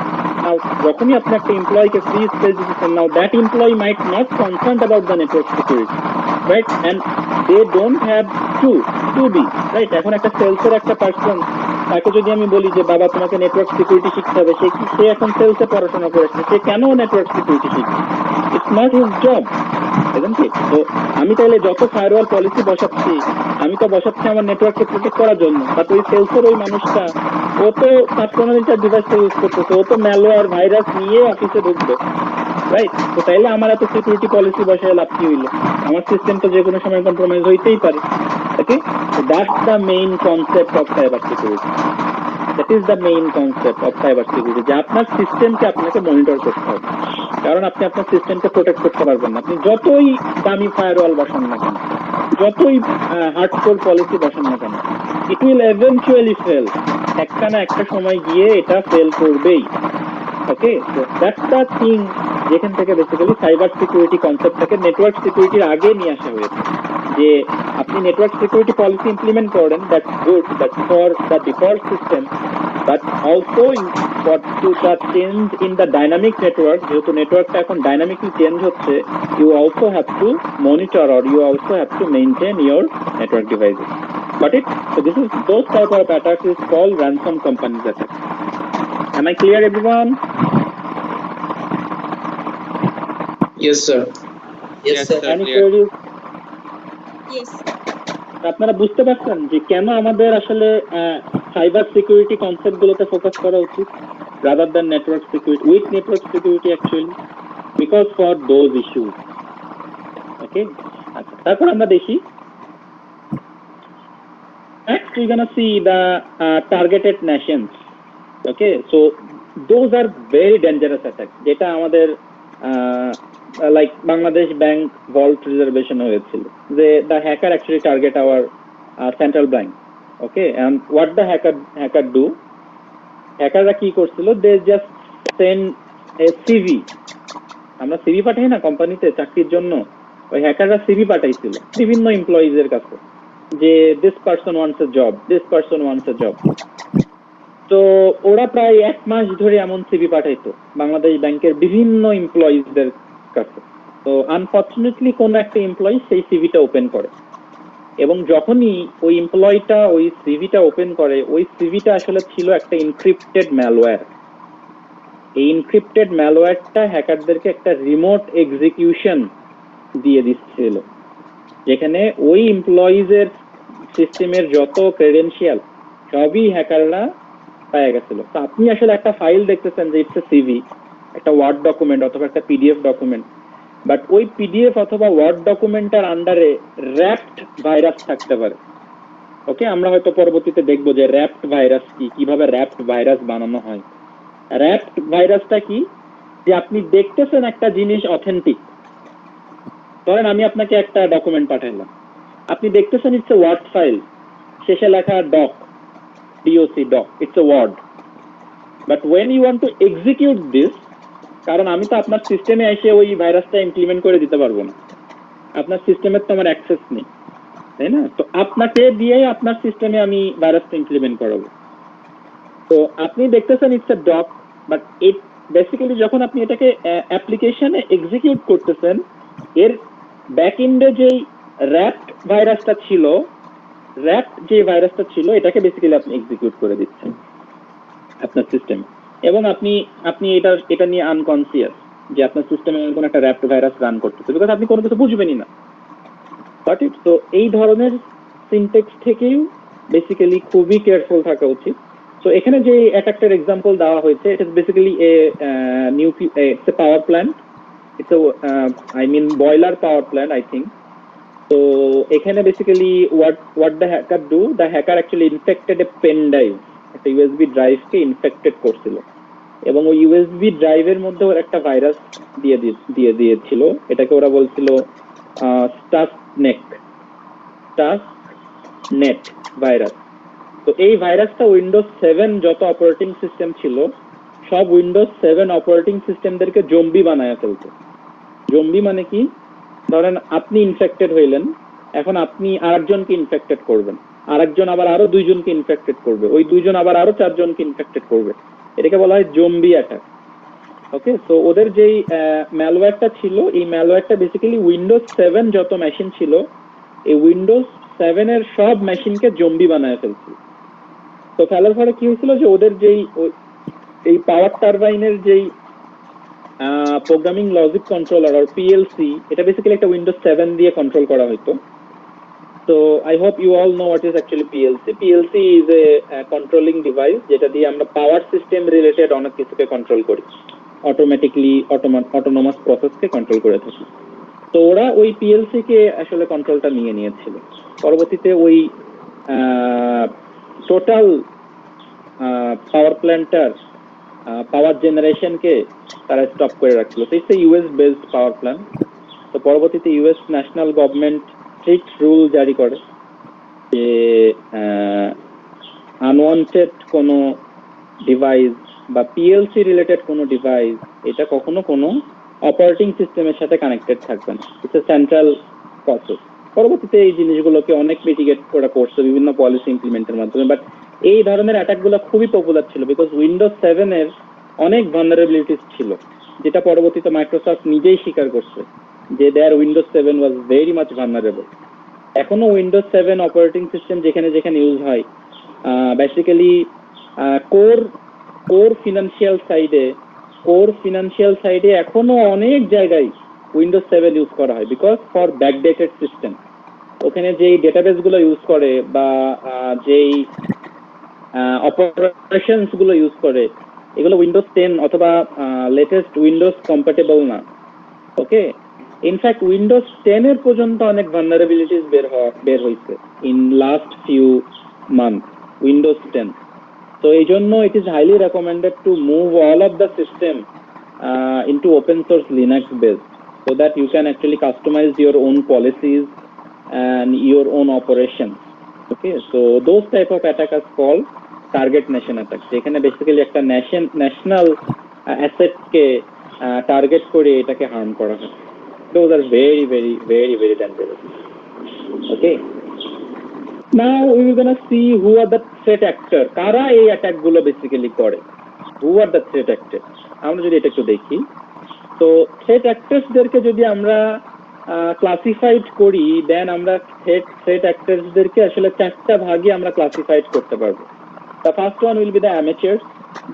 Now, যখনই আপনি একটা এমপ্লয়িকে ফ্রি স্পেস দিচ্ছেন, now that employee might not concern about the network security, right? And they don't have to be, right? এখন একটা সেলসের একটা পার্সন, তাকে যদি আমি বলি যে বাবা তোমাকে নেটওয়ার্ক সিকিউরিটি শিখতে হবে, সে এখন সেলসে পড়াশোনা করেছে, সে কেন নেটওয়ার্ক সিকিউরিটি শিখবে? ইটস নট হিজ জব, এজন্ট ইট? তো আমি তাহলে যত ফায়ারওয়াল পলিসি বসাচ্ছি, আমি তো বসাচ্ছি আমার নেটওয়ার্ককে প্রোটেক্ট করার জন্য, বাট ওই সেলসের ওই মানুষটা ও তো পার্সোনালিটার ডিভাইসটা ইউজ করতেছে, ও তো ম্যালওয়্যার ভাইরাস নিয়ে অফিসে ঢুকবে, রাইট? তো তাইলে আমার এত সিকিউরিটি পলিসি বসায় লাভ কি হইলো? আমার সিস্টেম তো যে কোনো সময় কম্প্রোমাইজ হইতেই পারে। Okay, that's the main concept of cyber security. That is the main concept of cyber security, যে আপনার সিস্টেমকে আপনাকে মনিটর করতে হবে, কারণ আপনি আপনার সিস্টেমকে প্রোটেক্ট করতে পারবেন না। আপনি যতই দামি ফায়ারওয়াল বসান না কেন, যতই হার্ডকোর পলিসি বসান না কেন, ইট উইল এভেন্চুয়ালি ফেল। একটা না একটা সময় গিয়ে এটা ফেল করবেই। ওকে, দ্যাটস দ্য থিং যেখান থেকে বেসিক্যালি সাইবার সিকিউরিটি কনসেপ্টটাকে নেটওয়ার্ক সিকিউরিটির আগে নিয়ে আসা হয়েছে। যে আপনি নেটওয়ার্ক সিকিউরিটি পলিসি ইমপ্লিমেন্ট করেন, that's good, that's for the default system, but also for to the change in the dynamic network, যেহেতু নেটওয়ার্কটা এখন ডাইনামিকলি চেঞ্জ হচ্ছে, you also have to monitor or you also have to maintain your network devices. Got it? So this is those type of attacks is called ransom companies attack. Am I clear, everyone? Yes, sir. Yes, sir. Any queries? Yes. আপনারা বুঝতে পারছেন যে কেন আমাদের আসলে cyber security concept গুলোতে focus করা উচিত rather than network security, with network security actually, because for those issues. Okay, আচ্ছা, তারপর আমরা দেখি next we're gonna see the targeted nations. Okay, so those are very dangerous attacks, যেটা আমাদের like Bangladesh Bank vault reservation হয়েছিল, যে the hacker actually target our central bank. Okay, and what the hacker do, হ্যাকাররা কি করছিল, they just send a CV, আমরা CV পাঠাই না কোম্পানিতে চাকরির জন্য, ওই হ্যাকাররা সিভি পাঠাইছিল বিভিন্ন এমপ্লয়িজ এর কাছে, যে this person wants a job, this person wants a job. তো ওরা প্রায় 1 মাস ধরে এমন সিভি পাঠাইতো বাংলাদেশ ব্যাংকের বিভিন্ন এমপ্লয়িজদের কাছে। তো আনফরচুনেটলি কোন একটা এমপ্লয়ি সেই সিভিটা ওপেন করে, এবং যখনই ওই এমপ্লয়িটা ওই সিভিটা ওপেন করে, ওই সিভিটা আসলে ছিল একটা এনক্রিপ্টেড ম্যালওয়্যার। এই এনক্রিপ্টেড ম্যালওয়্যারটা হ্যাকারদেরকে একটা রিমোট এক্সিকিউশন দিয়ে দিচ্ছিল, যেখানে ওই এমপ্লয়িজের সিস্টেমের যত ক্রেডেনশিয়াল সবই হ্যাকাররা পেয়ে গেছিল। তো আপনি আসলে একটা ফাইল দেখতেছেন যে ইটস এ সিভি, একটা ওয়ার্ড ডকুমেন্ট অথবা একটা পিডিএফ ডকুমেন্ট, বাট ওই পিডিএফ অথবা ওয়ার্ড ডকুমেন্টের আন্ডারে র্যাপড ভাইরাস থাকতে পারে। ওকে, আমরা হয়তো পরবর্তীতে দেখবো যে র্যাপড ভাইরাস কি, কিভাবে র্যাপড ভাইরাস বানানো হয়। র্যাপড ভাইরাসটা কি, যে আপনি দেখতেছেন একটা জিনিস অথেন্টিক, ধরেন আমি আপনাকে একটা ডকুমেন্ট পাঠাইলাম, আপনি দেখতেছেন ইটস এ ওয়ার্ড ফাইল, শেষে লেখা doc, doc, it's a word. But when you want to execute this, কারণ আমি তো আপনার সিস্টেমে এসে ওই ভাইরাসটা ইমপ্লিমেন্ট করে দিতে পারবো না, আপনার সিস্টেমের তো আমার অ্যাক্সেস নেই, তাই না? তো আপনাকে দিয়ে আপনার সিস্টেমে আমি ভাইরাসটা ইমপ্লিমেন্ট করাবো। তো আপনি দেখতেছেন it's a doc, but it basically যখন আপনি এটাকে অ্যাপ্লিকেশনে এক্সিকিউট করতেছেন, এর ব্যাক এন্ডে যেই র্যাপ্ট ভাইরাসটা ছিল, এটাকে বেসিক্যালি আপনি এক্সিকিউট করে দিচ্ছেন আপনার সিস্টেমে, এবং আপনি এটা নিয়ে আনকনসিয়াস যে আপনার সিস্টেমে কোনো একটা র্যাপ্ট ভাইরাস রান করতেছে, বিকজ আপনি কোনো কিছু বুঝবেনই না। বাট ইট তো এই ধরনের সিনটেক্স থেকেই বেসিক্যালি খুবই কেয়ারফুল থাকা উচিত। তো এখানে যে অ্যাটাকটার এক্সাম্পল দেওয়া হয়েছে, it is basically it's a power plant, it's I mean boiler power plant I think. তো এখানে basically what the hacker do, the hacker actually infected a pen drive, একটা ইউএসবি ড্রাইভকে ইনফেক্টেড করছিল, এবং ওই ইউএসবি ড্রাইভের মধ্যে ওরা একটা ভাইরাস দিয়ে দিয়েছিল, এটাকে ওরা বলছিল স্টাসনেট ভাইরাস। তো এই ভাইরাসটা উইন্ডোজ 7 যত অপারেটিং সিস্টেম ছিল, সব উইন্ডোজ 7 অপারেটিং সিস্টেমদেরকে জম্বি বানায় ফেলতো। জম্বি মানে কি? ধরেন আপনি ইনফেক্টেড হইলেন, এখন আপনি আরেকজনকে ইনফেক্টেড করবেন, আরেকজন আবার আরো 2 জনকে ইনফেক্টেড করবে, ওই 2 জন আবার আরো 4 জনকে ইনফেক্টেড করবে, এটাকে বলা হয় জম্বি অ্যাটাক। ওকে, সো ওদের যেই ম্যালওয়্যারটা ছিল, এই ম্যালওয়্যারটা বেসিক্যালি উইন্ডোজ 7 যত মেশিন ছিল, এই উইন্ডোজ 7 এর সব মেশিনকে জম্বি বানায় ফেলছিল। তো ফেলার ফলে কি হয়েছিল যে ওদের যেই এই পাওয়ার টারবাইনের যেই প্রোগ্রামিং লজিক কন্ট্রোলার আর পিএলসি, এটা বেসিক্যালি একটা উইন্ডোজ 7 দিয়ে কন্ট্রোল করা হতো। So I hope you all know what is actually PLC. PLC is a controlling device যেটা দিয়ে আমরা পাওয়ার সিস্টেম রিলেটেড অনেক কিছুকে কন্ট্রোল করি, অটোমেটিকলি অটোনোমাস প্রসেসকে কন্ট্রোল করে থাকি। তো ওরা ওই পিএলসি কে আসলে কন্ট্রোলটা নিয়েছিল, পরবর্তীতে ওই টোটাল পাওয়ার প্ল্যান্টটার পাওয়ার জেনারেশনকে তারা স্টপ করে রাখছিল। তো it's a US based power plant. তো পরবর্তীতে US national government strict rule জারি করে যে আনওয়ান্টেড কোনো ডিভাইস বা পিএলসি রিলেটেড কোনো ডিভাইস, এটা কখনো কোনো অপারেটিং সিস্টেমের সাথে কানেক্টেড থাকবে না, ইটস এ সেন্ট্রাল প্রসেস। পরবর্তীতে এই জিনিসগুলোকে অনেক মিটিগেট করা করছে বিভিন্ন পলিসি ইমপ্লিমেন্টের মাধ্যমে। বাট এই ধরনের অ্যাটাকগুলো খুবই পপুলার ছিল, বিকজ উইন্ডোজ 7 এর অনেক ভালনারেবিলিটিস ছিল, যেটা পরবর্তীতে মাইক্রোসফট নিজেই স্বীকার করছে যে there Windows 7 was very much vulnerable. এখনো উইন্ডোজ 7 অপারেটিং সিস্টেম যেখানে ইউজ হয়, বেসিক্যালি কোর ফিনান্সিয়াল সাইডে এখনো অনেক জায়গায় উইন্ডোজ 7 ইউজ করা হয়, বিকজ ফর ব্যাকডেটেড সিস্টেম। ওখানে যেই ডেটাবেস গুলো ইউজ করে বা যেই অপারেশনস গুলো ইউজ করে, এগুলো উইন্ডোজ 10 অথবা লেটেস্ট উইন্ডোজ কম্প্যাটেবল না। ওকে, ইনফ্যাক্ট উইন্ডোজ 10 এর পর্যন্ত অনেক ভালনারেবিলিটিস বের হয়েছে in last few month, Windows 10। So এই জন্য it is highly recommended to move all of the system into open source Linux based, so that you can actually customize your own policies and your own operations. Okay, so those type of attack is called target nation attack. যেখানে basically একটা national asset কে target করে এটাকে harm করা হয়। Those are very very very very dangerous. Okay, now we are gonna see who are the threat actor, কারা এই attack গুলো basically করে, who are the threat actors। আমরা যদি এটা একটু দেখি, তো থ্রেট অ্যাক্টরস দেরকে যদি আমরা ক্লাসিফাইড করি, দেন আমরা থ্রেট অ্যাক্টরস দেরকে আসলে 4টা ভাগে আমরা ক্লাসিফাইড করতে পারবো। The first one will be the amateurs,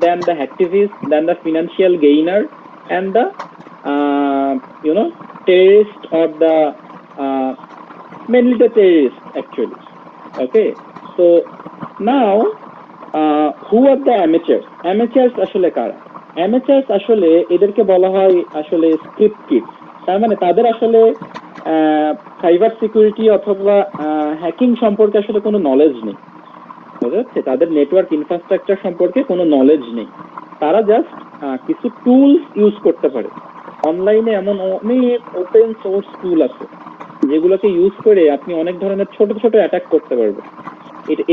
then the hacktivists, then the financial gainer, and the terrorist or the mainly the terrorist actually. Okay, so now who are the amateurs? Amateurs আসলে কারা? Amateurs আসলে এদেরকে বলা হয় আসলে script kids. তার মানে তাদের আসলে সাইবার সিকিউরিটি অথবা হ্যাকিং সম্পর্কে আসলে কোনো নলেজ নেই, বুঝা যাচ্ছে? তাদের নেটওয়ার্ক ইনফ্রাস্ট্রাকচার সম্পর্কে কোনো নলেজ নেই। তারা জাস্ট কিছু টুলস ইউজ করতে পারে। অনলাইনে এমন অনেক ওপেন সোর্স টুল আছে যেগুলোকে ইউজ করে আপনি অনেক ধরনের ছোট ছোট অ্যাটাক করতে পারবেন।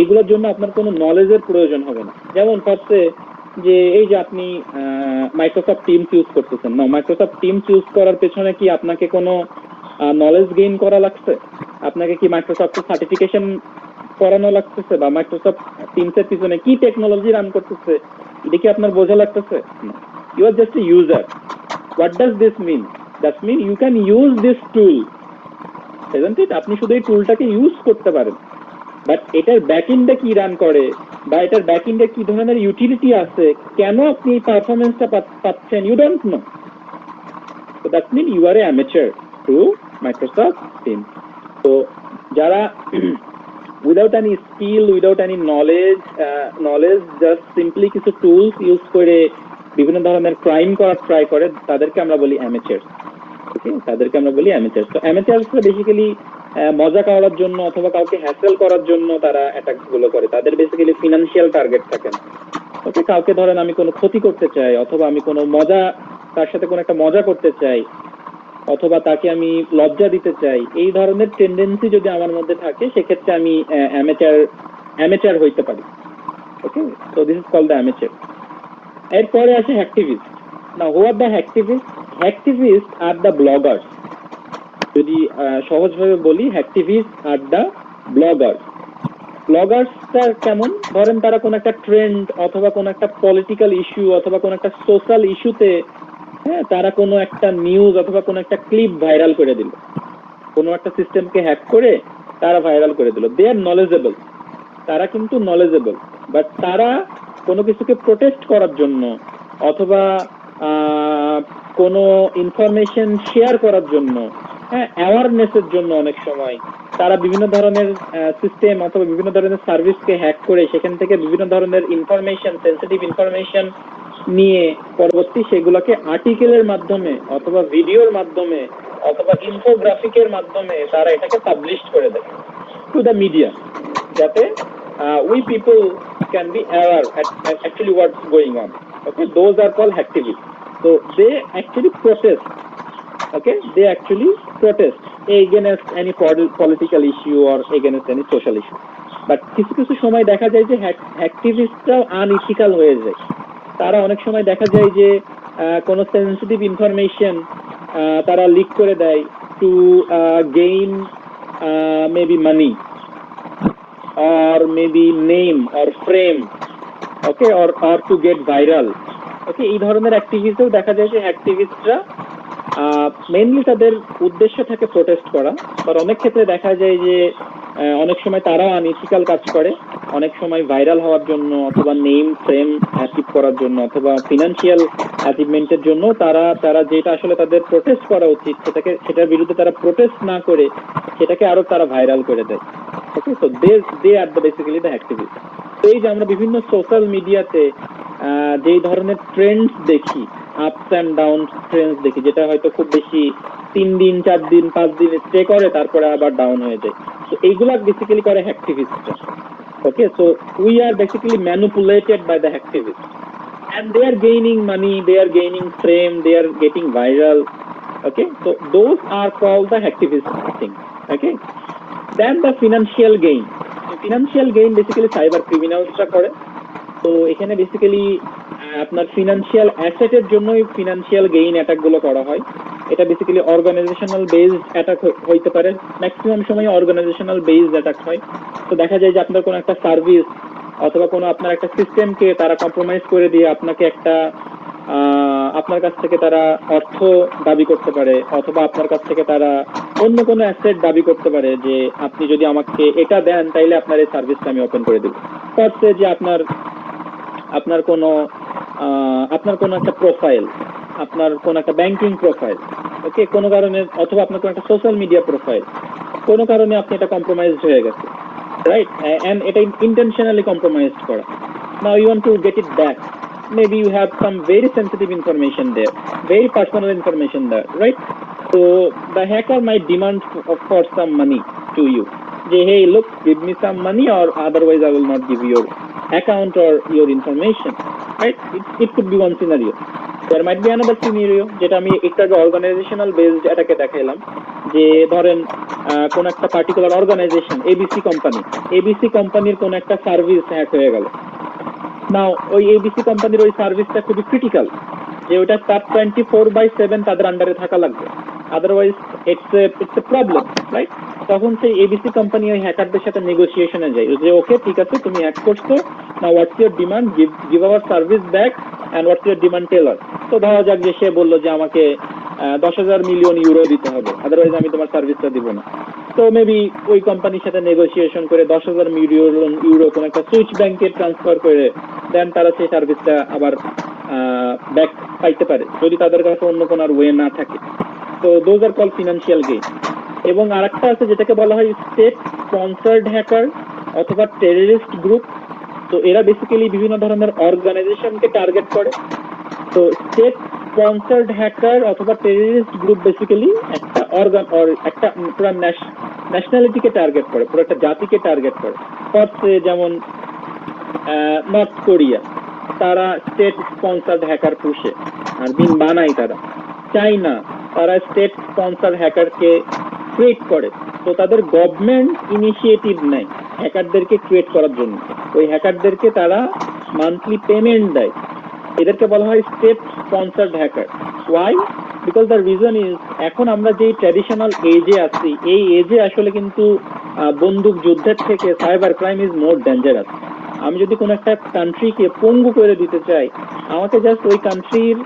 এগুলোর জন্য আপনার কোনো নলেজের প্রয়োজন হবে না। যেমন ফার্স্টে যে এই যে আপনি মাইক্রোসফট টিমস ইউজ করতেছেন না, মাইক্রোসফট টিমস ইউজ করার পেছনে কি আপনাকে কোনো নলেজ গেইন করা লাগছে? আপনাকে কি মাইক্রোসফটের সার্টিফিকেশন করানো লাগতেছে? বা মাইক্রোসফট টিমসের পিছনে কি টেকনোলজি রান করতেছে এটা কি আপনার বোঝা লাগতেছে? You are just a user. What does this mean? That mean you can use this tool, isn't it? আপনি শুধু এই টুলটাকে ইউজ করতে পারেন, বাট এটার ব্যাকএন্ডে কি রান করে বা এটার ব্যাকএন্ডে কি ধরনের ইউটিলিটি আছে, কেন আপনি এই পারফরম্যান্সটা পাচ্ছেন, you don't know. So that mean you are a amateur to Microsoft team. তো যারা without any skill, without any knowledge just simply কিছু টুলস ইউজ করে বিভিন্ন ধরনের ক্রাইম করার ট্রাই করে, তাদেরকে আমরা বলি অ্যামেচার। ওকে, তাদেরকে আমরা বলি অ্যামেচার। তো অ্যামেচারসরা বেসিক্যালি মজা করার জন্য অথবা কাউকে হ্যাসেল করার জন্য তারা অ্যাটাক গুলো করে। তাদের বেসিক্যালি ফিনান্সিয়াল টার্গেট থাকে না। ওকে, কাউকে ধরেন আমি কোনো ক্ষতি করতে চাই, অথবা আমি কোনো মজা, তার সাথে কোনো একটা মজা করতে চাই, অথবা তাকে আমি লজ্জা দিতে চাই, এই ধরনের টেন্ডেন্সি যদি আমার মধ্যে থাকে, সেক্ষেত্রে আমি অ্যামেচার হইতে পারি। Okay, so this is called the amateur. এরপরে আসে hacktivist. Now who are the hacktivist? Hacktivist are the bloggers. যদি সহজভাবে বলি, হ্যাকটিভিস্ট আর দ্য ব্লগার্স। ব্লগার্সটা কেমন? ধরেন তারা কোন একটা ট্রেন্ড অথবা কোন একটা পলিটিক্যাল ইস্যু অথবা কোন একটা সোশ্যাল ইস্যুতে, হ্যাঁ, তারা কোনো একটা নিউজ অথবা কোনো একটা ক্লিপ ভাইরাল করে দিল, কোনো একটা সিস্টেমকে হ্যাক করে তারা ভাইরাল করে দিল। দে আর নলেজেবল, তারা কিন্তু নলেজেবল, বাট তারা কোনো কিছুকে প্রোটেস্ট করার জন্য অথবা কোনো ইনফরমেশন শেয়ার করার জন্য, হ্যাঁ, অ্যাওয়ারনেসের জন্য অনেক সময় তারা বিভিন্ন ধরনের সিস্টেম অথবা বিভিন্ন ধরনের সার্ভিসকে হ্যাক করে সেখান থেকে বিভিন্ন ধরনের ইনফরমেশন, সেন্সিটিভ ইনফরমেশন নিয়ে পরবর্তী সেগুলোকে আর্টিকেলের মাধ্যমে অথবা ভিডিওর মাধ্যমে অথবা ইনফোগ্রাফিকের মাধ্যমে তারা এটাকে পাবলিশ করে দেয় টু দ্য মিডিয়া, যাতে we people can be aware at actually what's going on. Okay, those are called hacktivists. So they actually protest. Okay, they actually protest against any political issue or against any social issue. But কিছু কিছু সময় দেখা যায় যে হ্যাকটিভিস্টরাও unethical হয়ে যায়। তারা অনেক সময় দেখা যায় যে কোনো সেন্সিটিভ ইনফরমেশন তারা লিক করে দেয় to gain maybe money or maybe name or frame, okay, or to get viral. Okay, এই ধরনের অ্যাক্টিভিস্টও দেখা যায় যে অ্যাক্টিভিস্টরা মেইনলি তাদের উদ্দেশ্য থাকে প্রোটেস্ট করা, বা অনেক ক্ষেত্রে দেখা যায় যে অনেক সময় তারাও আনইথিক্যাল কাজ করে, অনেক সময় ভাইরাল হওয়ার জন্য অথবা নেম ফ্রেম অ্যাচিভ করার জন্য অথবা ফিনান্সিয়াল অ্যাচিভমেন্টের জন্য তারা যেটা আসলে তাদের প্রোটেস্ট করা উচিত সেটার বিরুদ্ধে তারা প্রোটেস্ট না করে সেটাকে আরো তারা ভাইরাল করে দেয়। Okay, so they are the basically the activist. তো এই যে আমরা বিভিন্ন সোশ্যাল মিডিয়াতে যেই ধরনের ট্রেন্ডস দেখি, আপস অ্যান্ড ডাউন ট্রেন্ডস দেখি, যেটা হয়তো খুব বেশি 3 দিন 4 দিন 5 দিন স্টে করে তারপরে আবার ডাউন হয়ে যায়, তো এইগুলা বেসিক্যালি করে হ্যাকটিভিস্টরা। Okay, so we are basically manipulated by the hacktivist and they are gaining money, they are gaining fame, they are getting viral. Okay, so those are called the hacktivist thing. Okay, then the financial gain. Financial gain basically cyber criminals রা করে। তো এখানে basically আপনার financial অ্যাসেটের জন্যই financial gain attack গুলো করা হয়। এটা বেসিক্যালি অর্গানাইজেশনাল বেসড অ্যাটাক হইতে পারে, ম্যাক্সিমাম সময় অর্গানাইজেশনাল বেসড অ্যাটাক হয়। তো দেখা যায় যে আপনার কোনো একটা সার্ভিস অথবা কোনো আপনার একটা সিস্টেমকে তারা কম্প্রোমাইজ করে দিয়ে আপনাকে একটা আপনার কাছ থেকে তারা অর্থ দাবি করতে পারে, অথবা আপনার কাছ থেকে তারা অন্য কোনো অ্যাসেট দাবি করতে পারে যে আপনি যদি আমাকে এটা দেন তাইলে আপনার এই সার্ভিসটা আমি ওপেন করে দেব। তারপরে যে আপনার কোনো একটা প্রোফাইল, আপনার কোনো একটা ব্যাংকিং প্রোফাইল, ওকে, কোনো কারণে, অথবা আপনার কোনো একটা সোশ্যাল মিডিয়া প্রোফাইল, কোনো কারণে আপনি এটা কম্প্রোমাইজড হয়ে গেছে, রাইট, এন্ড এটা ইন্টেনশনালি কম্প্রোমাইজড করা। Now you want to get it back, maybe you have some very sensitive information there, very personal information there, right? So the hacker might demand for some money to you, say hey look, give me some money or otherwise I will not give you your account or your information, right? It could be one scenario. There might be another scenario যেটা আমি একটা organizational based এটাকে দেখাইলাম, যে ধরেন কোন একটা particular organisation ABC কোম্পানির কোন একটা সার্ভিস হ্যাক হয়ে গেল। নাও ওই এবিসি কোম্পানির ওই সার্ভিসটা খুবই ক্রিটিক্যাল, যে ওটা তার 24/7 তাদের আন্ডারে থাকা লাগবে, otherwise it's a problem, right? তখন সেই এবিসি কোম্পানি ওই হ্যাকারদের সাথে নেগোসিয়েশনে যায় যে ওকে ঠিক আছে তুমি হ্যাক করছো, না what's your demand, give our service back and what's your demand teller. তো ধরা যাক যে সে বললো যে আমাকে 10,000 মিলিয়ন ইউরো দিতে হবে, আদারওয়াইজ আমি তোমার সার্ভিসটা দিব না। তো মেবি ওই কোম্পানির সাথে নেগোসিয়েশন করে 10,000 মিলিয়ন ইউরো কোন একটা সুইচ ব্যাংকে ট্রান্সফার করে দেন তারা সেই সার্ভিসটা আবার ব্যাক পাইতে পারে যদি তাদের কাছে অন্য কোনো আর ওয়ে না থাকে। তো those are call financial gain. এবং আরেকটা আছে যেটাকে বলা হয় স্টেট স্পন্সর্ড হ্যাকার অথবা টেররিস্ট গ্রুপ। তো এরা বেসিক্যালি বিভিন্ন ধরনের অর্গানাইজেশনকে টার্গেট করে। তো স্টেট স্পন্সর্ড হ্যাকার অথবা টেররিস্ট গ্রুপ বেসিক্যালি একটা একটা পুরো ন্যাশনালিটিকে টার্গেট করে, পুরো একটা জাতিকে টার্গেট করে। যেমন নর্থ কোরিয়া, তারা স্টেট স্পন্সর্ড হ্যাকার পুষে আর দিন বানায় তারা। চাইনা, তারা স্টেট স্পন্সর হ্যাকারকে ক্রিয়েট করে। তো তাদের গভর্নমেন্ট ইনিশিয়েটিভ নেয় হ্যাকারদেরকে ক্রিয়েট করার জন্য, ওই হ্যাকারদেরকে তারা মান্থলি পেমেন্ট দেয়। এদেরকে বলা হয় state sponsored hacker. Why? Because the reason is এখন আমরা যে ট্র্যাডিশনাল এজে আছি, এই এজে আসলে কিন্তু বন্দুক যুদ্ধের থেকে cyber crime is more dangerous. আমি যদি কোনো একটা কান্ট্রিকে পঙ্গু করে দিতে চাই, আমাকে জাস্ট ওই কান্ট্রির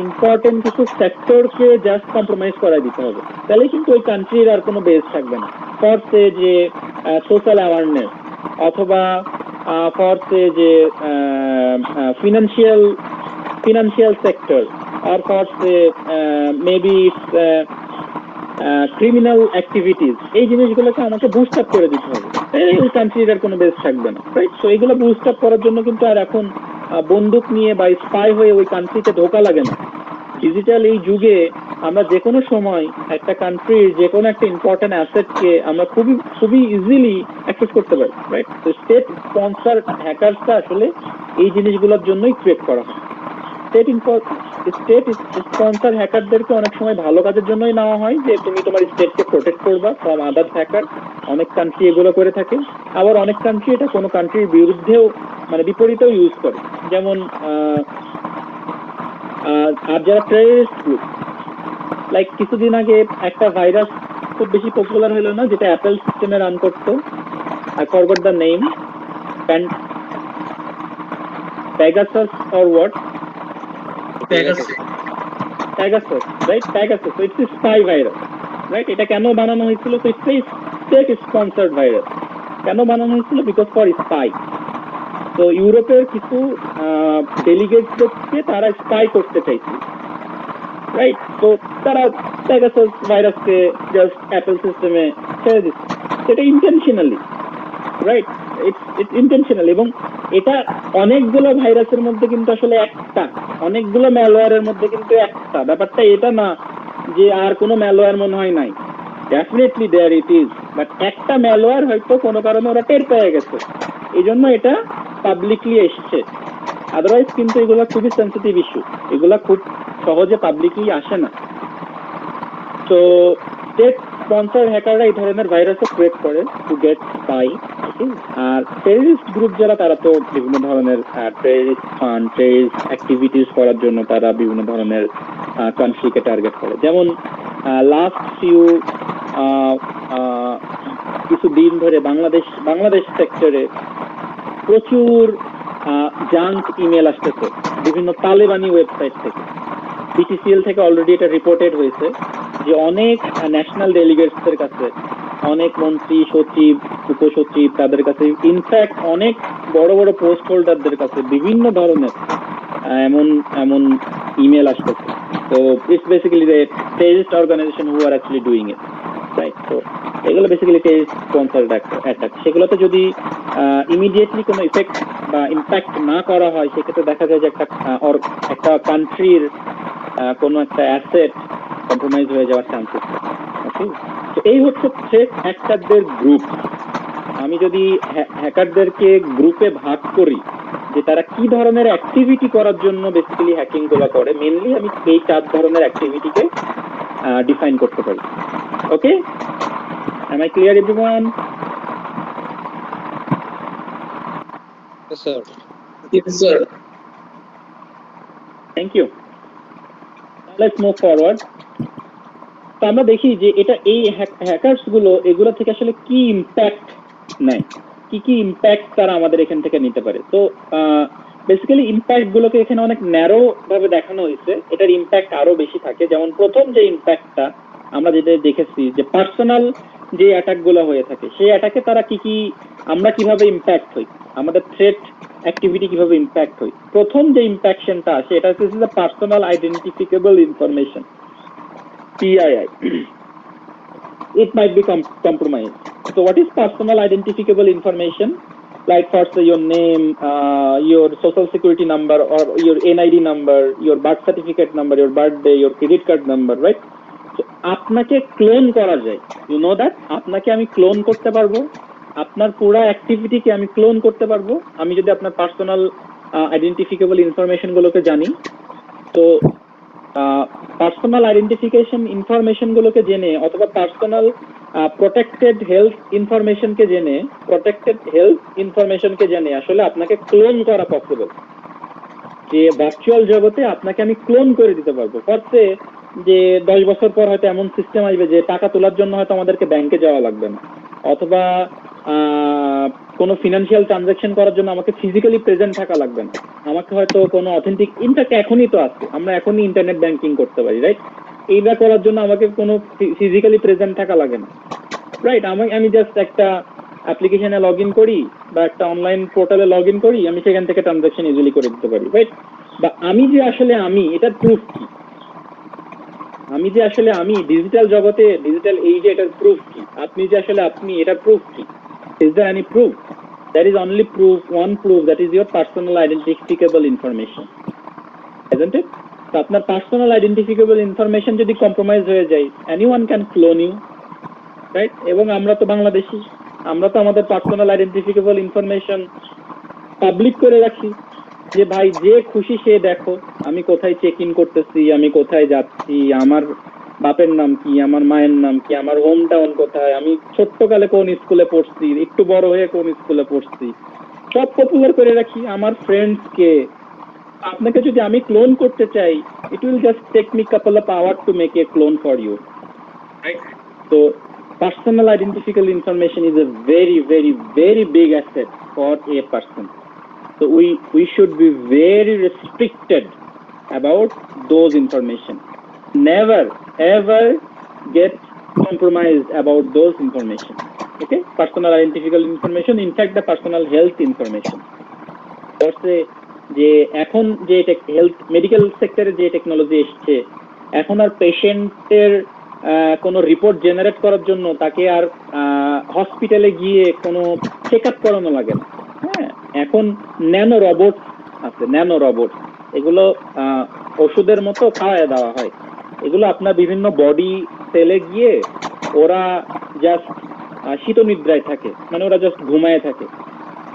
ইম্পর্টেন্ট কিছু সেক্টরকে জাস্ট কম্প্রোমাইজ করা দিতে হবে, তাহলে কিন্তু ওই কান্ট্রির আর কোনো বেস থাকবে না। ফর যে সোশ্যাল অ্যাওয়ারনেস অথবা ফর যে ফিনান্সিয়াল সেক্টর আর ফর মেবি ক্রিমিনাল অ্যাক্টিভিটিস, এই জিনিসগুলোকে আমাকে বুস্ট আপ করে দিতে হবে, ওই কান্ট্রির আর কোনো বেস থাকবে না, রাইট? সো এইগুলো বুস্ট আপ করার জন্য কিন্তু আর এখন বন্দুক নিয়ে বা স্পাই হয়ে ওই কান্ট্রিতে ঢোকা লাগে না। ডিজিটাল এই যুগে আমরা যে কোনো সময় একটা কান্ট্রির যে কোনো একটা ইম্পর্টেন্ট অ্যাসেটকে আমরা খুবই ইজিলি অ্যাক্সেস করতে পারি, রাইট? তো স্টেট স্পন্সর হ্যাকারসটা আসলে এই জিনিসগুলোর জন্যই ক্রিয়েট করা হয়। স্টেট স্পন্সর হ্যাকারদেরকে অনেক সময় ভালো কাজের জন্যই নেওয়া হয়, যে তুমি তোমার স্টেটকে প্রোটেক্ট করবা ফ্রম আদার্স হ্যাকার। অনেক কান্ট্রি এগুলো করে থাকে, আবার অনেক কান্ট্রি এটা কোনো কান্ট্রির বিরুদ্ধেও মানে বিপরীতেও ইউজ করে। যেমন আর যারা টেররিস্ট গ্রুপ, লাইক কিছুদিন আগে একটা ভাইরাস খুব বেশি পপুলার হলো না, যেটা অ্যাপেল সিস্টেমে রান করতো, I forgot the name, Pegasus or what? Pegasus, right? Pegasus. So it's a spy virus, right? এটা কেন বানানো হয়েছিল? So it's a state sponsored virus. কেন বানানো হয়েছিল? Because for spy. তো ইউরোপের কিছু ডেলিগেটসকে তারা স্পাই করতে চাইছিল, রাইট? তো তারা Pegasus ভাইরাসকে জাস্ট অ্যাপেল সিস্টেমে ছেড়ে দিচ্ছে, সেটা ইন্টেনশনালি, রাইট? It's intentional. এবং এটা অনেকগুলো ভাইরাসের মধ্যে কিন্তু আসলে একটা, অনেকগুলো ম্যালওয়্যারের মধ্যে কিন্তু একটা। ব্যাপারটা এটা না যে আর কোনো ম্যালওয়্যার মনে হয় নাই, definitely there it is, but একটা ম্যালওয়্যার হয়তো কোনো কারণে ওরা টের পেয়ে গেছে, এই জন্য এটা পাবলিকলি এসছে। আদারওয়াইজ কিন্তু এগুলো খুবই সেন্সিটিভ ইস্যু, এগুলা খুব সহজে পাবলিকলি আসে না। তো স্টেট স্পন্সর হ্যাকাররা এই ধরনের ভাইরাসও ক্রিয়েট করে টু গেট স্পাই। আর টেররিস্ট গ্রুপ যারা, তারা তো বিভিন্ন ধরনের টেররিস্ট ফান্ড, টেররিস্ট অ্যাক্টিভিটিস করার জন্য তারা বিভিন্ন ধরনের কান্ট্রিকে টার্গেট করে। যেমন লাস্ট কিছু দিন ধরে বাংলাদেশ সেক্টরে প্রচুর জাঙ্ক ইমেল আসতেছে বিভিন্ন তালেবানি ওয়েবসাইট থেকে। বিটিসিএল থেকে অলরেডি এটা রিপোর্টেড হয়েছে যে অনেক ন্যাশনাল ডেলিগেটসদের কাছে, অনেক মন্ত্রী, সচিব, উপসচিব, তাদের কাছে, ইনফ্যাক্ট অনেক বড় বড় পোস্ট হোল্ডারদের কাছে বিভিন্ন ধরনের এমন ইমেল আসতেছে। তো it's basically the terrorist organization who are actually doing it, right? তো এগুলো বেসিক্যালি টেররিস্ট স্পন্সরড অ্যাটাক। সেগুলোতে যদি ইমিডিয়েটলি কোনো ইফেক্ট বা ইম্প্যাক্ট না করা হয়, সেক্ষেত্রে দেখা যায় যে একটা কান্ট্রির কোনো একটা অ্যাসেট কম্প্রোমাইজ হয়ে যাওয়ার চান্সেস। ওকে, তো এই হচ্ছে থ্রেট অ্যাক্টরদের গ্রুপ। আমি যদি হ্যাকারদেরকে গ্রুপে ভাগ করি যে তারা কি ধরনের অ্যাক্টিভিটি করার জন্য বেসিক্যালি হ্যাকিং গুলো করে, মেনলি আমি এই 4 ধরনের অ্যাক্টিভিটিকে ডিফাইন করতে পারি। ওকে, am I clear everyone? Yes, sir. Yes, sir. Thank you. Let's move forward. তো আমরা দেখি যে এটা এই হ্যাকার্স গুলো এগুলো থেকে আসলে কি ইম্প্যাক্ট নেয়, কি ইম্প্যাক্ট তারা আমাদের এখান থেকে নিতে পারে। তো বেসিক্যালি ইম্প্যাক্ট গুলোকে এখানে অনেক ন্যারো ভাবে দেখানো হয়েছে, এটার ইম্প্যাক্ট আরো বেশি থাকে। যেমন প্রথম যে ইম্প্যাক্টটা আমরা যেটা দেখেছি যে পার্সোনাল যে অ্যাটাক গুলো হয়ে থাকে, সেই অ্যাটাকে তারা কি আমরা কিভাবে ইম্প্যাক্ট হই, আমাদের থ্রেট অ্যাক্টিভিটি কিভাবে ইম্প্যাক্ট হই। প্রথম যে ইম্প্যাকশনটা আসে এটা হচ্ছে যে personal identifiable information, PII. It might be compromised. So what is personal identifiable information? Like first your name, your social security number or your NID number, your birth certificate number, your birthday, your credit card number, right? So আপনাকে clone করা যায়, you know that? আপনাকে আমি clone করতে পারবো, আপনার পুরো অ্যাক্টিভিটিকে আমি ক্লোন করতে পারবো আমি যদি আপনার পার্সোনাল আইডেন্টিফিকেবল ইনফরমেশন গুলোকে জানি। তো পার্সোনাল আইডেন্টিফিকেশন ইনফরমেশন গুলোকে জেনে অথবা পার্সোনাল প্রোটেক্টেড হেলথ ইনফরমেশনকে জেনে আসলে আপনাকে ক্লোন করা পসিবল। যে ভার্চুয়াল জগতে আপনাকে আমি ক্লোন করে দিতে পারবো। ফলে যে 10 বছর পর হয়তো এমন সিস্টেম আসবে যে টাকা তোলার জন্য হয়তো আমাদেরকে ব্যাংকে যাওয়া লাগবে না, অথবা কোনো ফিনান্সিয়াল ট্রানজাকশন করার জন্য আমাকে ফিজিক্যালি প্রেজেন্ট থাকা লাগবে না, আমাকে হয়তো কোনো অথেন্টিক, ইনফ্যাক্ট এখনই তো আছে, আমরা এখনই ইন্টারনেট ব্যাংকিং করতে পারি, রাইট? এইটা করার জন্য আমাকে কোনো ফিজিক্যালি প্রেজেন্ট থাকা লাগে না, রাইট? আমি জাস্ট একটা অ্যাপ্লিকেশনে লগ ইন করি বা একটা অনলাইন পোর্টালে লগ ইন করি, আমি সেখান থেকে ট্রানজাকশন ইজিলি করে দিতে পারি, রাইট? বা আমি যে আসলে আমি, এটার প্রুফ কি? আমি যে আসলে আমি ডিজিটাল জগতে, ডিজিটাল এইজে, এটার প্রুফ কি? আপনি যে আসলে আপনি, এটার প্রুফ কি? Is there any proof? There is only proof, one proof, that is your personal identifiable information, isn't it? So আপনার personal identifiable information যদি compromise হয়ে যায়, anyone can clone you, right? এবং আমরা তো বাংলাদেশী, আমরা তো আমাদের personal identifiable information পাবলিক করে রাখি যে ভাই যে খুশি সে দেখো আমি কোথায় চেক ইন করতেছি, আমি কোথায় যাচ্ছি, আমার বাপের নাম কি, আমার মায়ের নাম কি, আমার হোম টাউন কোথায়, আমি ছোট্টকালে কোন স্কুলে পড়ছি, একটু বড় হয়ে কোন স্কুলে পড়ছি, সব পপুলার করে রাখি। আমার ফ্রেন্ডস কে, আপনাকে যদি আমি ক্লোন করতে চাই, it will just take me couple of hour to make a clone for you, right? তো personal identifiable information is a very very very big asset for a person. So we should be very restricted about those information. Never ever get compromised about those information. Okay, personal identifiable information, in fact the personal health information. বলছে যে এখন যে health medical সেক্টরে যে technology এসছে, এখন আর পেশেন্টের কোনো রিপোর্ট জেনারেট করার জন্য তাকে আর হসপিটালে গিয়ে কোনো চেক আপ করানো লাগে না। হ্যাঁ, এখন ন্যানো রোবট আছে, ন্যানো রোবট, এগুলো ওষুধের মতো খাওয়ায় দেওয়া হয়। এগুলো আপনার বিভিন্ন বডি সেলে গিয়ে ওরা জাস্ট শীতনিদ্রায় থাকে, মানে ওরা জাস্ট ঘুমায় থাকে।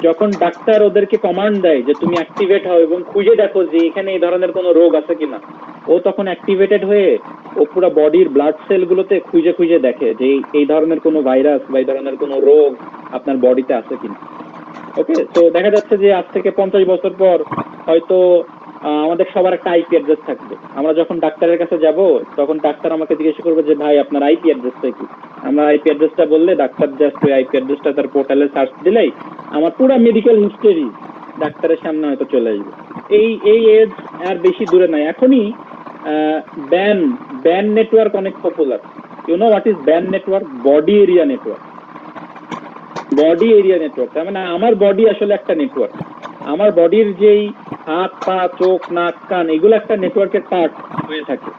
যখন ডাক্তার ওদেরকে কমান্ড দেয় যে তুমি অ্যাক্টিভেট হও এবং খুঁজে দেখো যে এখানে এই ধরনের কোনো রোগ আছে কিনা, ও তখন অ্যাক্টিভেটেড হয়ে ও পুরো বডির ব্লাড সেলগুলোতে খুঁজে দেখে যে এই ধরনের কোনো ভাইরাস বা এই ধরনের কোনো রোগ আপনার বডিতে আছে কিনা। ওকে, তো দেখা যাচ্ছে যে আজ থেকে 50 বছর পর হয়তো আমাদের সবার একটা আইপি অ্যাড্রেস থাকবে। আমরা যখন ডাক্তারের কাছে যাব তখন ডাক্তার আমাকে জিজ্ঞেস করবে যে ভাই আপনার আইপি অ্যাড্রেসটা কি। আমরা আইপি অ্যাড্রেসটা বললে ডাক্তার জাস্ট ওই আইপি অ্যাড্রেসটা তার পোর্টালে সার্চ দিলেই আমার পুরো মেডিকেল হিস্টরি ডাক্তারের সামনে হয়তো চলে আসবে। এই এজ আর বেশি দূরে নাই। এখনই ব্যান নেটওয়ার্ক অনেক popular. You know what is BAN network? Body area network. Body area network, তার মানে আমার বডি আসলে একটা নেটওয়ার্ক। আমার বডির যেই হাত পা চোখ নাক কান এগুলো একটা নেটওয়ার্কের পার্ট হয়ে থাকে।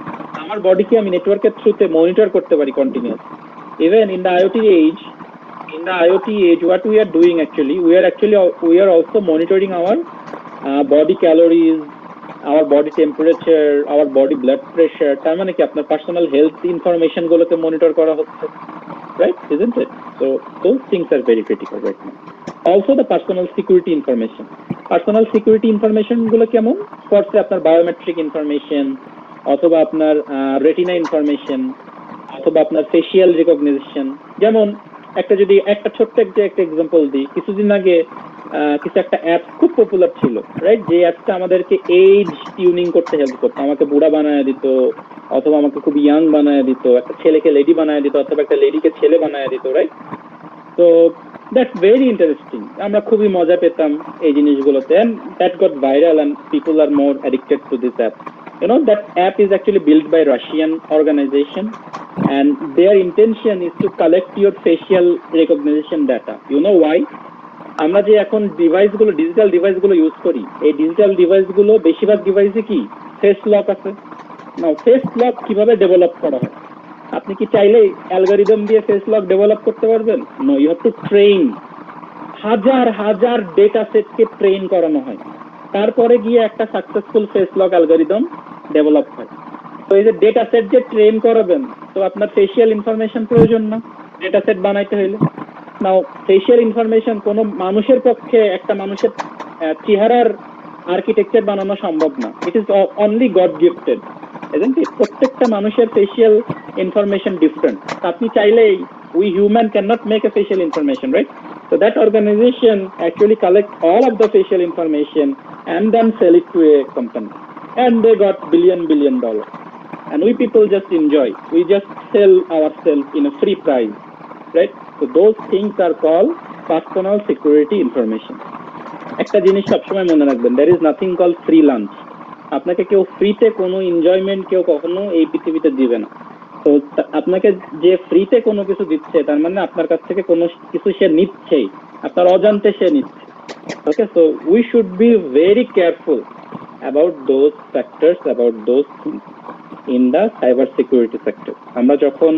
আমার বডিকে আমি নেটওয়ার্কের থ্রুতে মনিটর করতে পারি continuous. Even in the IoT age, what we are doing actually, we are also monitoring our body calories, our body temperature, our body blood pressure. তার মানে কি আপনার পার্সোনাল হেলথ ইনফরমেশন গুলোকে মনিটর করা হচ্ছে, right? Isn't it? So those things are very critical right now. Also the personal security information. Personal security information গুলো কেমন? First আপনার biometric information, অথবা আপনার রেটিনা ইনফরমেশন, অথবা আপনার ফেসিয়াল রিকগনিশন। যেমন একটা ছোট্ট একটা এক্সাম্পল দিই, কিছুদিন আগে কিছু একটা অ্যাপ খুব পপুলার ছিল, রাইট? যে অ্যাপটা আমাদেরকে এজ টিউনিং করতে হেল্প করতো, আমাকে বুড়া বানায় দিত, অথবা আমাকে খুব ইয়াং বানায় দিত, একটা ছেলেকে লেডি বানায় দিত, অথবা একটা লেডিকে ছেলে বানায় দিত, রাইট? তো দ্যাটস ভেরি ইন্টারেস্টিং, আমরা খুবই মজা পেতাম এই জিনিসগুলোতে, and that got viral and people are more addicted to this app. You know, that app is actually built by Russian organization, and their intention is to collect your facial recognition data. You know why? আমরা যে এখন ডিভাইসগুলো, digital ডিভাইসগুলো use করি, এই digital ডিভাইসগুলো বেশিরভাগ ডিভাইসে কি ফেস লক আছে। নাও ফেস লক কিভাবে ডেভেলপ করা হয়? আপনি কি চাইলেই অ্যালগরিদম দিয়ে ফেস লক ডেভেলপ করতে পারবেন? No, you have to train. হাজার হাজার ডেটা সেটকে ট্রেন করানো হয়, তারপরে গিয়ে একটা successful face lock algorithm develop হয়। তো এই যে ডেটা সেট যে ট্রেন করাবেন, তো আপনার ফেসিয়াল ইনফরমেশন প্রয়োজন না ডেটা সেট বানাইতে হইলে? নাও ফেসিয়াল ইনফরমেশন কোনো মানুষের পক্ষে, একটা মানুষের চেহারার আর্কিটেকচার বানানো সম্ভব না। It is only God gifted, isn't it? প্রত্যেকটা মানুষের ফেসিয়াল ইনফরমেশন ডিফারেন্ট। আপনি চাইলেই, we human cannot make a facial information, right? So that organization actually collect all of the facial information and then sell it to a company, and they got billion dollars, and we people just enjoy, we just sell ourselves in a free price, right? So those things are called personal security information. একটা জিনিস সবসময় মনে রাখবেন, there is nothing called free lunch. আপনাকে কেউ ফ্রিতে কোনো enjoyment কেউ কখনো এই পৃথিবীতে দিবে না। তো আপনাকে যে ফ্রিতে কোনো কিছু দিচ্ছে, তার মানে আপনার কাছ থেকে কোনো কিছু সে নিচ্ছেই, আপনার অজান্তে সে নিচ্ছে। Okay, so we should be very careful about those factors, about those things in the cyber security sector. আমরা যখন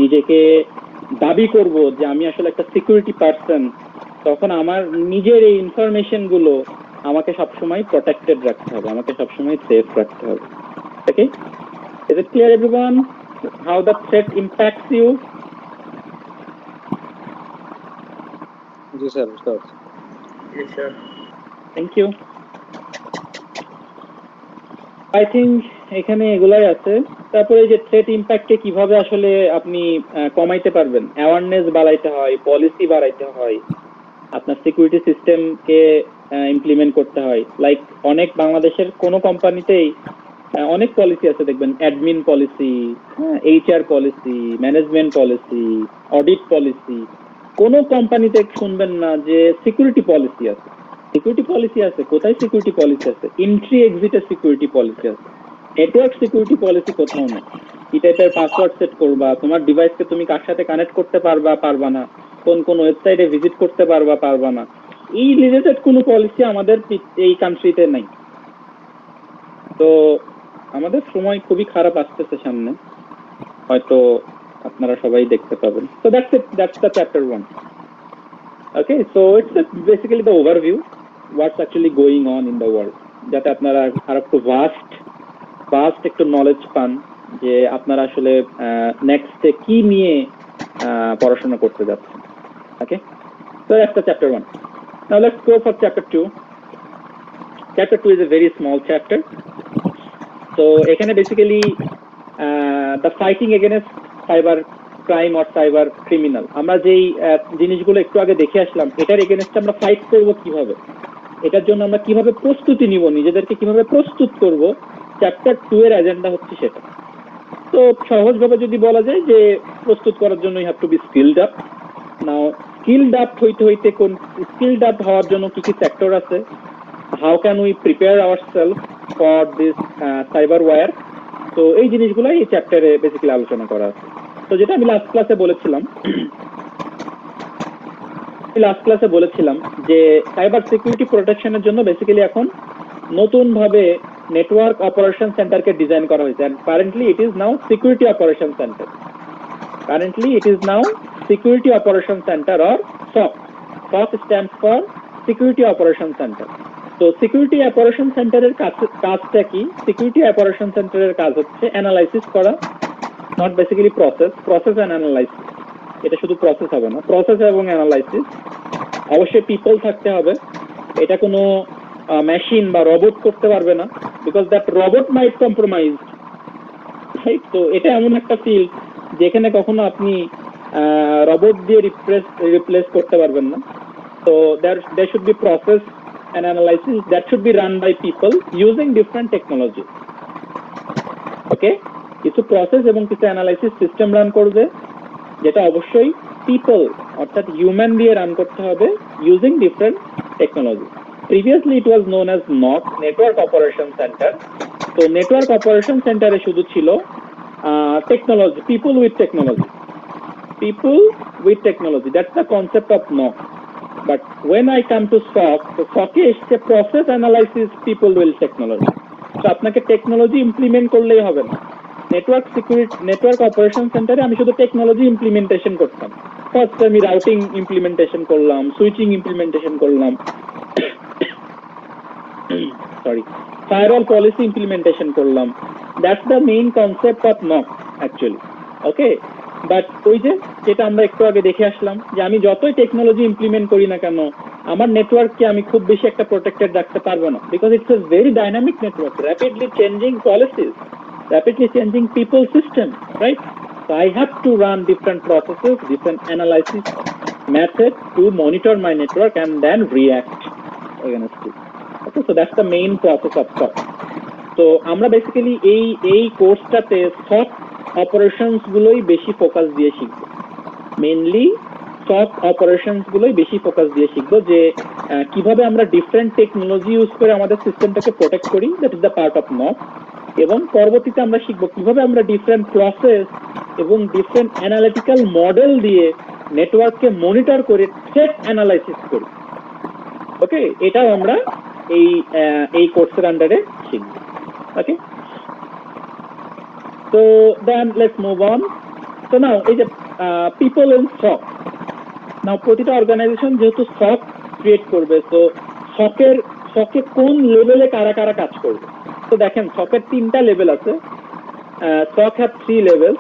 নিজেকে দাবি করব যে আমি আসলে একটা সিকিউরিটি পার্সন, তখন আমার নিজের এই ইনফরমেশন গুলো আমাকে সবসময় প্রোটেক্টেড রাখতে হবে, আমাকে সবসময় সেফ রাখতে হবে। Okay, is it clear everyone how the threat impacts you? Yes, sir. Yes, sir. Thank you. I think এখানে এগুলাই আছে। তারপরে যে থ্রেট ইম্প্যাক্টকে কিভাবে আসলে আপনি কমাইতে পারবেন, অ্যাওয়ারনেস বাড়াইতে হয়, পলিসি বাড়াইতে হয়, আপনার সিকিউরিটি সিস্টেমকে ইমপ্লিমেন্ট করতে হয়। লাইক অনেক বাংলাদেশের কোনো কোম্পানিতেই অনেক পলিসি আছে, দেখবেন admin policy, HR policy, management policy, audit policy. কোনো কোম্পানিতে শুনবেন না যে সিকিউরিটি পলিসি আছে। সিকিউরিটি পলিসি আছে, কোথায় সিকিউরিটি পলিসি আছে? এন্ট্রি এক্সিটের সিকিউরিটি পলিসি আছে, নেটওয়ার্ক সিকিউরিটি পলিসি কোথাও নেই। কি টাইপের পাসওয়ার্ড সেট করবা, তোমার ডিভাইসকে তুমি কার সাথে কানেক্ট করতে পারবা না, কোন ওয়েবসাইটে ভিজিট করতে পারবা না, এই রিলেটেড কোনো পলিসি আমাদের এই কান্ট্রিতে নাই। তো আমাদের সময় খুবই খারাপ আসতেছে সামনে, হয়তো আপনারা সবাই দেখতে পাবেন। So that's the chapter 1. Okay, so it's basically the overview what's actually going on in the world, যাতে আপনারা আর একটু ভাস্ট একটু নলেজ পান যে আপনারা আসলে নেক্সটে কি নিয়ে পড়াশোনা করতে যাচ্ছেন। ওকে, so that's the chapter 1. Now let's go for chapter 2. Chapter 2 is a very small chapter. So এখানে basically the fighting against cyber crime or cyber criminal, আমরা যেই জিনিসগুলো একটু আগে দেখে আসলাম, এটার এগেইনস্ট আমরা ফাইট করব কিভাবে, এটার জন্য আমরা কিভাবে প্রস্তুতি নিব, নিজেদেরকে কিভাবে প্রস্তুত করব, চ্যাপ্টার 2 এর এজেন্ডা হচ্ছে সেটা। তো সহজভাবে যদি বলা যায় যে প্রস্তুত করার জন্য you have to be skilled up. Now skilled up হইতে কোন স্কিলড আপ হওয়ার জন্য কি কি ফ্যাক্টর আছে, how can we prepare ourself for this cyber war. তো এই জিনিসগুলো এই চ্যাপ্টারে বেসিক্যালি আলোচনা করা আছে। তো যেটা আমি লাস্ট ক্লাসে বলেছিলাম যে সাইবার সিকিউরিটি প্রোটেকশনের জন্য বেসিক্যালি এখন নতুন ভাবে নেটওয়ার্ক অপারেশন সেন্টারকে ডিজাইন করা হয়েছে, and currently it is now security operation center or SOC. SOC stands for security operation center. তো সিকিউরিটি অপারেশন সেন্টারের কাজটা কি? সিকিউরিটি অপারেশন সেন্টারের কাজ হচ্ছে অ্যানালাইসিস করা, not basically process and analysis. এটা শুধু প্রসেস হবে না, প্রসেস এবং অ্যানালাইসিস। অবশ্যই পিপল থাকতে হবে, এটা কোনো মেশিন বা রোবট করতে পারবে না, because that robot might compromise right? তো এটা এমন একটা ফিল্ড যেখানে কখনো আপনি রোবট দিয়ে রিপ্লেস করতে পারবেন না। So there should be process and analysis that should be run by people using different technology. Okay? কিছু প্রসেস এবং কিছু অ্যানালাইসিস সিস্টেম রান করবে যেটা অবশ্যই পিপল অর্থাৎ হিউম্যান দিয়ে রান করতে হবে using different technology. Previously it was known as knock, network operation center. তো নেটওয়ার্ক অপারেশন সেন্টারে শুধু ছিল technology, people with technology, people with technology, that's the concept of knock. But when I come to SOC, so SOC is a process analysis people will technology. So আপনাকে technology implement করলেই হবে না। Network security, network operation সেন্টারে আমি শুধু technology implementation করতাম। First আমি routing implementation করলাম, সুইচিং ইমপ্লিমেন্টেশন করলাম, সরি, ফায়ারওয়াল পলিসি ইমপ্লিমেন্টেশন করলাম। That's the main concept of knock actually. Okay, but ওই যে যেটা আমরা একটু আগে দেখে আসলাম যে আমি যতই টেকনোলজি ইমপ্লিমেন্ট করি না কেন আমার নেটওয়ার্ককে আমি খুব বেশি একটা প্রোটেক্টেড রাখতে পারবো না, because it's a very dynamic network, rapidly changing policies, rapidly changing people system, right? So I have to run different processes, different analysis methods to monitor my network and then react against it. Okay, so that's the main process of SOC. So আমরা basically এই কোর্সটাতে SOC operations গুলোই বেশি focus দিয়ে শিখবো, mainly SOC operations গুলোই বেশি focus দিয়ে শিখবো, যে কিভাবে আমরা ডিফারেন্ট টেকনোলজি ইউজ করে আমাদের সিস্টেমটাকে প্রোটেক্ট করি, that is the part of knock. এবং পরবর্তীতে আমরা শিখবো কিভাবে আমরা ডিফারেন্ট প্রসেস এবং ডিফারেন্ট অ্যানালিটিক্যাল মডেল দিয়ে নেটওয়ার্ককে মনিটর করে থ্রেট অ্যানালাইসিস করি। ওকে, এটাও আমরা এই কোর্সের আন্ডারে শিখব। ওকে, তো দেন লেটস মুভ অন। তো নাও এই যে পিপল ইন SOC, নাও প্রতিটা অর্গানাইজেশন যেহেতু SOC ক্রিয়েট করবে, তো SOC-এ কোন লেভেলে কারা কারা কাজ করবে। তো দেখেন SOC-এর 3টা লেভেল আছে। SOC have 3 levels.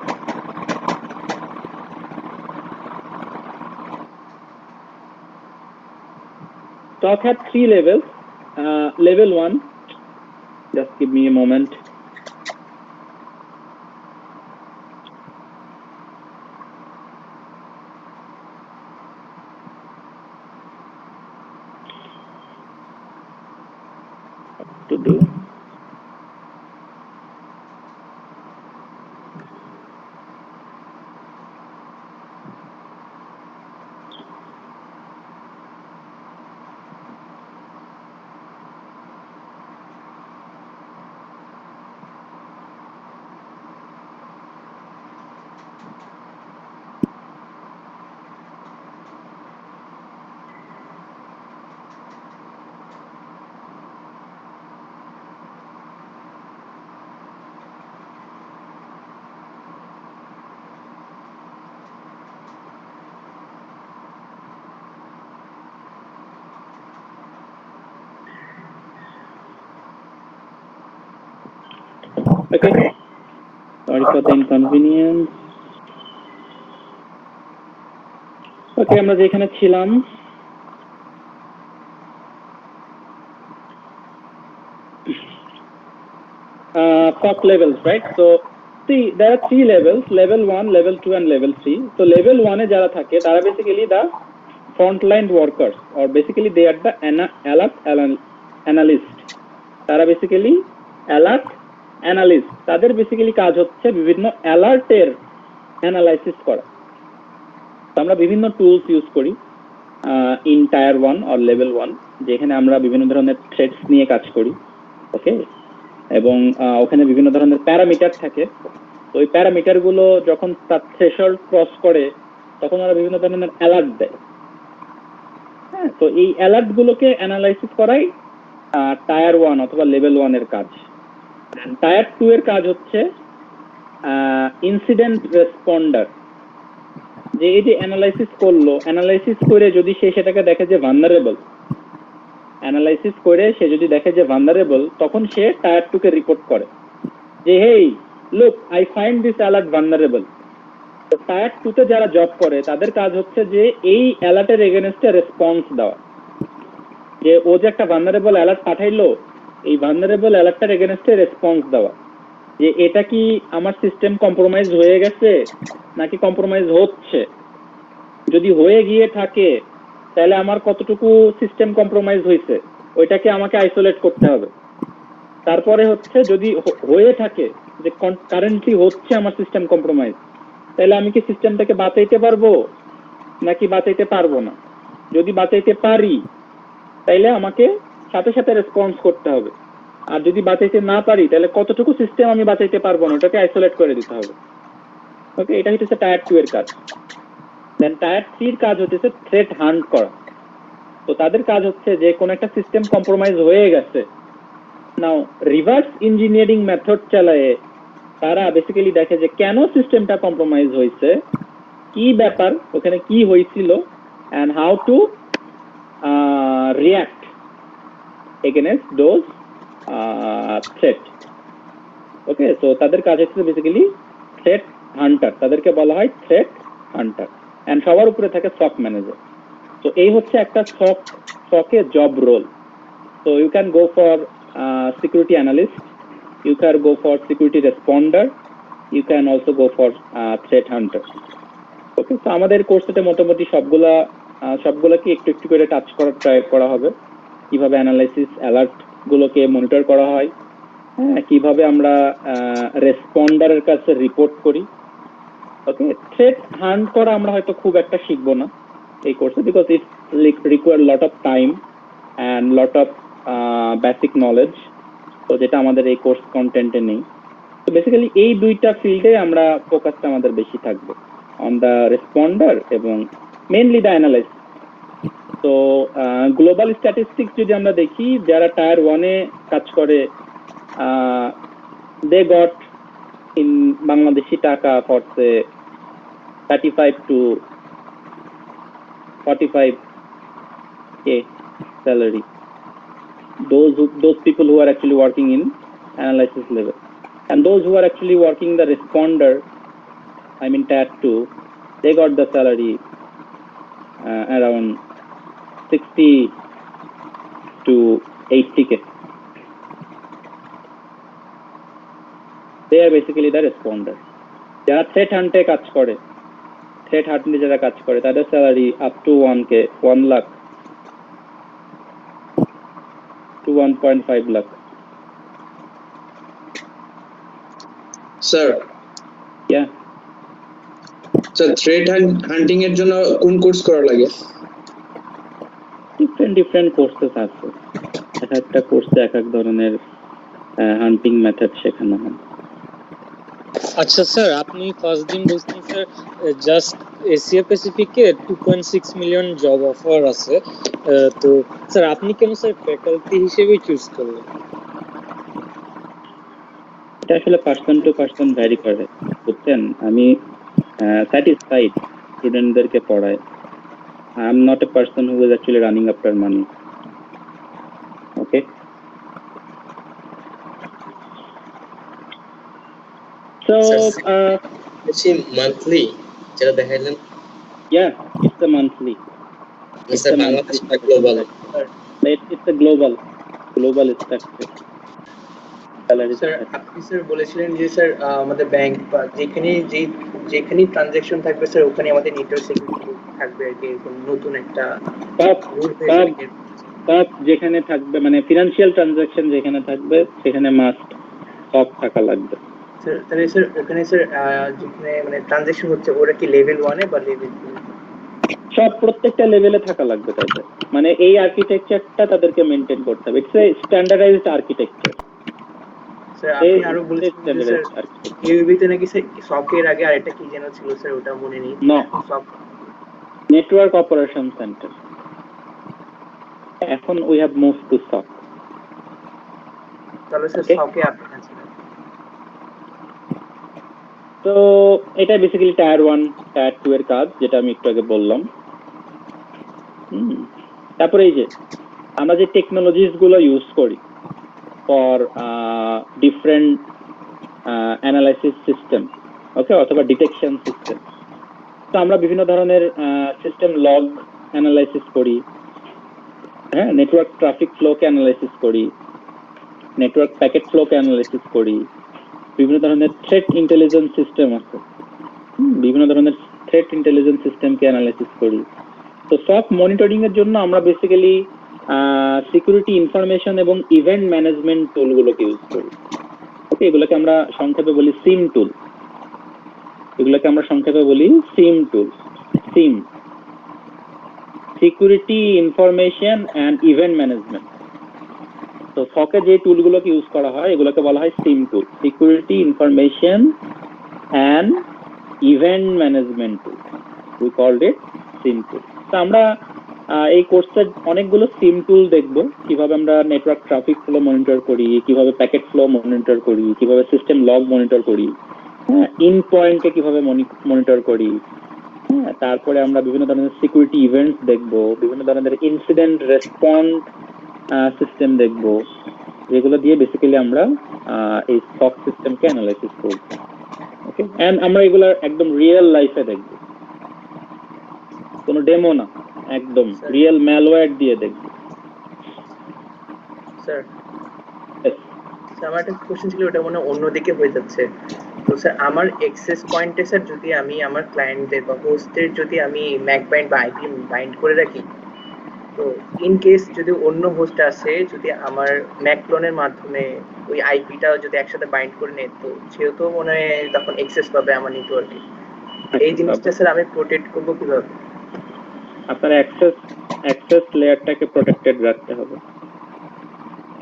SOC have 3 levels. Level 1, just give me a moment. What to do? Okay, sorry for the inconvenience. Okay, আমরা যেখানে ছিলাম, SOC levels, right? So see, there are 3 levels: level 1, level 2 and level 3. So level 1 এ যারা থাকে তারা basically the frontline workers, or basically they are the alert analyst. তারা basically alert analyst, তাদের basically কাজ হচ্ছে বিভিন্ন অ্যালার্টের অ্যানালাইসিস করা। আমরা বিভিন্ন টুলস ইউজ করি ইন টায়ার 1 অর লেভেল 1, যেখানে আমরা বিভিন্ন ধরনের থ্রেটস নিয়ে কাজ করি। ওকে, এবং ওখানে বিভিন্ন ধরনের প্যারামিটার থাকে। তো ওই প্যারামিটারগুলো যখন তার থ্রেশহোল্ড ক্রস করে তখন ওরা বিভিন্ন ধরনের অ্যালার্ট দেয়। হ্যাঁ, তো এই অ্যালার্টগুলোকে অ্যানালাইসিস করাই টায়ার 1 অথবা লেভেল 1 এর কাজ। টায়ার 2 এর কাজ হচ্ছে ইনসিডেন্ট রেসপন্ডার, যে এই যে অ্যানালাইসিস করলো, অ্যানালাইসিস করে যদি সে সেটাকে দেখে যে ভালনারেবল, অ্যানালাইসিস করে সে যদি দেখে যে ভালনারেবল, তখন সে টায়ার 2 কে রিপোর্ট করে যে hey look I find this alert vulnerable. তো টায়ার 2 তে যারা জব করে তাদের কাজ হচ্ছে যে এই অ্যালার্টের এগেনস্টে রেসপন্স দেওয়া, যে ও যে একটা ভালনারেবল অ্যালার্ট পাঠাইলো, এই ভালনারেবল অ্যালার্টটার এগেনস্টে রেসপন্স দেওয়া। যে এটা কি আমার সিস্টেম কম্প্রোমাইজ হয়ে গেছে নাকি কম্প্রোমাইজ হচ্ছে। যদি হয়ে গিয়ে থাকে তাহলে আমার কতটুকু সিস্টেম কম্প্রোমাইজ হয়েছে ওইটাকে আমাকে আইসোলেট করতে হবে। তারপরে হচ্ছে যদি হয়ে থাকে যে কারেন্টলি হচ্ছে আমার সিস্টেম কম্প্রোমাইজ, তাহলে আমি কি সিস্টেমটাকে বাঁচাইতে পারবো নাকি বাঁচাইতে পারবো না। যদি বাঁচাইতে পারি তাইলে আমাকে সাথে সাথে রেসপন্স করতে হবে, আর যদি বাঁচাইতে না পারি তাহলে কতটুকু সিস্টেম আমি বাঁচাইতে পারবো না ওটাকে আইসোলেট করে দিতে হবে। ওকে, এটা হচ্ছে টায়ার 2 এর কাজ। দেন টায়ার 3 এর কাজ হচ্ছে থ্রেট হান্ট করা। তো তাদের কাজ হচ্ছে যে কোন একটা সিস্টেম কম্প্রোমাইজ হয়ে গেছে, নাও রিভার্স ইঞ্জিনিয়ারিং মেথড চালায়ে তারা বেসিক্যালি দেখে যে কেন সিস্টেমটা কম্প্রোমাইজ হয়েছে, কি ব্যাপার, ওখানে কি হয়েছিল, and how to react against those threat. Okay, so তাদের কাজ হচ্ছে বেসিক্যালি থ্রেট হান্টার, তাদেরকে বলা হয় থ্রেট হান্টার, এন্ড সবার উপরে থাকে সক ম্যানেজার। তো এই হচ্ছে একটা সকের job role. So you can go for security analyst, you can go for security responder, you can also go for threat hunter. ওকে, তো আমাদের কোর্সে মোটামুটি সবগুলোকে একটু একটু করে টাচ করার ট্রাই করা হবে। কিভাবে অ্যানালাইসিস অ্যালার্ট গুলোকে মনিটর করা হয়, হ্যাঁ, কিভাবে আমরা রেসপন্ডারের কাছে রিপোর্ট করি। ওকে, থ্রেট হান্ট করা আমরা হয়তো খুব একটা শিখবো না এই কোর্সে, because it require lot of time and lot of basic knowledge, তো যেটা আমাদের এই কোর্স কন্টেন্টে নেই। তো বেসিক্যালি এই দুইটা ফিল্ডে আমরা ফোকাসটা আমাদের বেশি থাকবে, অন দ্য রেসপন্ডার এবং মেইনলি দ্য অ্যানালাইসিস। তো গ্লোবাল স্ট্যাটিস্টিক্স যদি আমরা দেখি, যারা টায়ার 1 এ কাজ করে দে গট ইন বাংলাদেশি টাকা for say 35 to 45k salary. Those people who are actually working in analysis level, and those who are actually working the responder, I mean tier 2, they got the salary around 60 to 80k. They are basically the responder. যারা threat হান্টে কাজ করে, threat হান্টে যারা কাজ করে তাদের salary up to 1k, 1 lakh to 1.5 lakh. Sir Yeah, sir threat hunting এর জন্য কোন কোর্স করা লাগে? different courses আছে, এক একটা কোর্সে এক এক ধরনের হান্টিং মেথড শেখানো হয়। আচ্ছা স্যার, আপনি ফার্স্ট দিন বলছেন স্যার জাস্ট এশিয়া প্যাসিফিকে 2.6 মিলিয়ন জব অফার আছে, তো স্যার আপনি কেন স্যার ফ্যাকাল্টি হিসেবে চুজ করলেন? এটা আসলে পার্সন টু পার্সন ভ্যারি করে, বুঝছেন। আমি স্যাটিসফাইড স্টুডেন্টদেরকে পড়াই। I am not a person who is actually running after money. Okay, so বেশি মান্থলি যেটা দেখাইলেন, yeah, it's a monthly, sir Bangladesh বা global? it's a global structure salary sir structure. আপনি স্যার বলেছিলেন যে স্যার আমাদের ব্যাংক বা যেখানে ট্রানজাকশন থাকবে স্যার ওখানে আমাদের নেটওয়ার্ক সিকিউরিটি থাকবে আর কি, এরকম নতুন একটা রুল হয়েছে। সব যেখানে থাকবে, মানে ফিনান্সিয়াল ট্রানজাকশন যেখানে থাকবে সেখানে মাস্ট সব থাকা লাগবে। স্যার তাহলে স্যার ওখানে স্যার যেখানে মানে ট্রানজাকশন হচ্ছে ওরা কি লেভেল 1 এ বা লেভেল 2? সব প্রত্যেকটা লেভেলে থাকা লাগবে তাদের, মানে এই আর্কিটেকচারটা তাদেরকে মেনটেন করতে হবে। It's a standardised architecture. Sir আপনি আরো বলেছিলেন যে স্যার ইউবিতে নাকি সকের আগে আরেকটা কি যেন ছিল স্যার, ওটা মনে নেই। সক নেটওয়ার্ক অপারেশন সেন্টার, এখন উই হ্যাভ মুভ টু সক। তাহলে স্যার সকে আপনি আছেন। তো এটা বেসিক্যালি টায়ার 1 টায়ার 2 এর কাজ, যেটা আমি একটু আগে বললাম। তারপরে এই যে আমরা যে টেকনোলজিস গুলো ইউজ করি ফর ডিফারেন্ট অ্যানালাইসিস সিস্টেম, ওকে, অথবা ডিটেকশন সিস্টেম। তো আমরা বিভিন্ন ধরনের সিস্টেম লগ অ্যানালাইসিস করি, হ্যাঁ, নেটওয়ার্ক ট্রাফিক ফ্লোকে অ্যানালাইসিস করি, নেটওয়ার্ক প্যাকেট ফ্লোকে অ্যানালাইসিস করি, বিভিন্ন ধরনের থ্রেট ইন্টেলিজেন্স সিস্টেম আছে, বিভিন্ন ধরনের থ্রেট ইন্টেলিজেন্স সিস্টেমকে অ্যানালাইসিস করি। তো সব মনিটরিং এর জন্য আমরা বেসিক্যালি সিকিউরিটি ইনফরমেশন এবং ইভেন্ট ম্যানেজমেন্ট টুলগুলোকে ইউজ করি। ওকে, এগুলোকে আমরা সংক্ষেপে বলি SIEM tool. SIEM, security information and event management. তো ফকে যে টুলগুলোকে ইউজ করা হয় এগুলোকে বলা হয় SIEM tool, security information and event management tool. We called it SIEM tool. তো আমরা এই কোর্সে অনেকগুলো সিম টুল দেখবো, কিভাবে আমরা নেটওয়ার্ক ট্রাফিক ফ্লো মনিটর করি, কিভাবে প্যাকেট ফ্লো মনিটর করি, কিভাবে সিস্টেম লগ মনিটর করি, ইন পয়েন্টকে কিভাবে মনিটর করি। তারপরে আমরা বিভিন্ন ধরনের সিকিউরিটি ইভেন্টস দেখবো, বিভিন্ন ধরনের ইনসিডেন্ট রেসপন্স সিস্টেম দেখবো, যেগুলো দিয়ে বেসিক্যালি আমরা এই সক সিস্টেমকে অ্যানালাইসিস করব। ওকে, এন্ড আমরা এগুলো একদম রিয়েল লাইফে দেখবো, কোনো ডেমো না, একদম রিয়েল ম্যালওয়্যার দিয়ে দেখবো। স্যার আমার একটা কোশ্চেন ছিল, ওটা মনে হয় অন্যদিকে হয়ে যাচ্ছে। তো স্যার আমার অ্যাক্সেস পয়েন্টে স্যার যদি আমি আমার ক্লায়েন্টদের বা হোস্টের যদি আমি ম্যাক বাইন্ড বা আইপি বাইন্ড করে রাখি, তো ইন কেস যদি অন্য হোস্ট আসে যদি আমার ম্যাক ক্লোনের মাধ্যমে ওই আইপিটা যদি একসাথে বাইন্ড করে নেয়, তো সেহেতু মনে হয় তখন অ্যাক্সেস পাবে আমার নেটওয়ার্কে। এই জিনিসটা স্যার আমি প্রোটেক্ট করবো কিভাবে? আপনার অ্যাক্সেস লেয়ারটাকে প্রোটেক্টেড রাখতে হবে।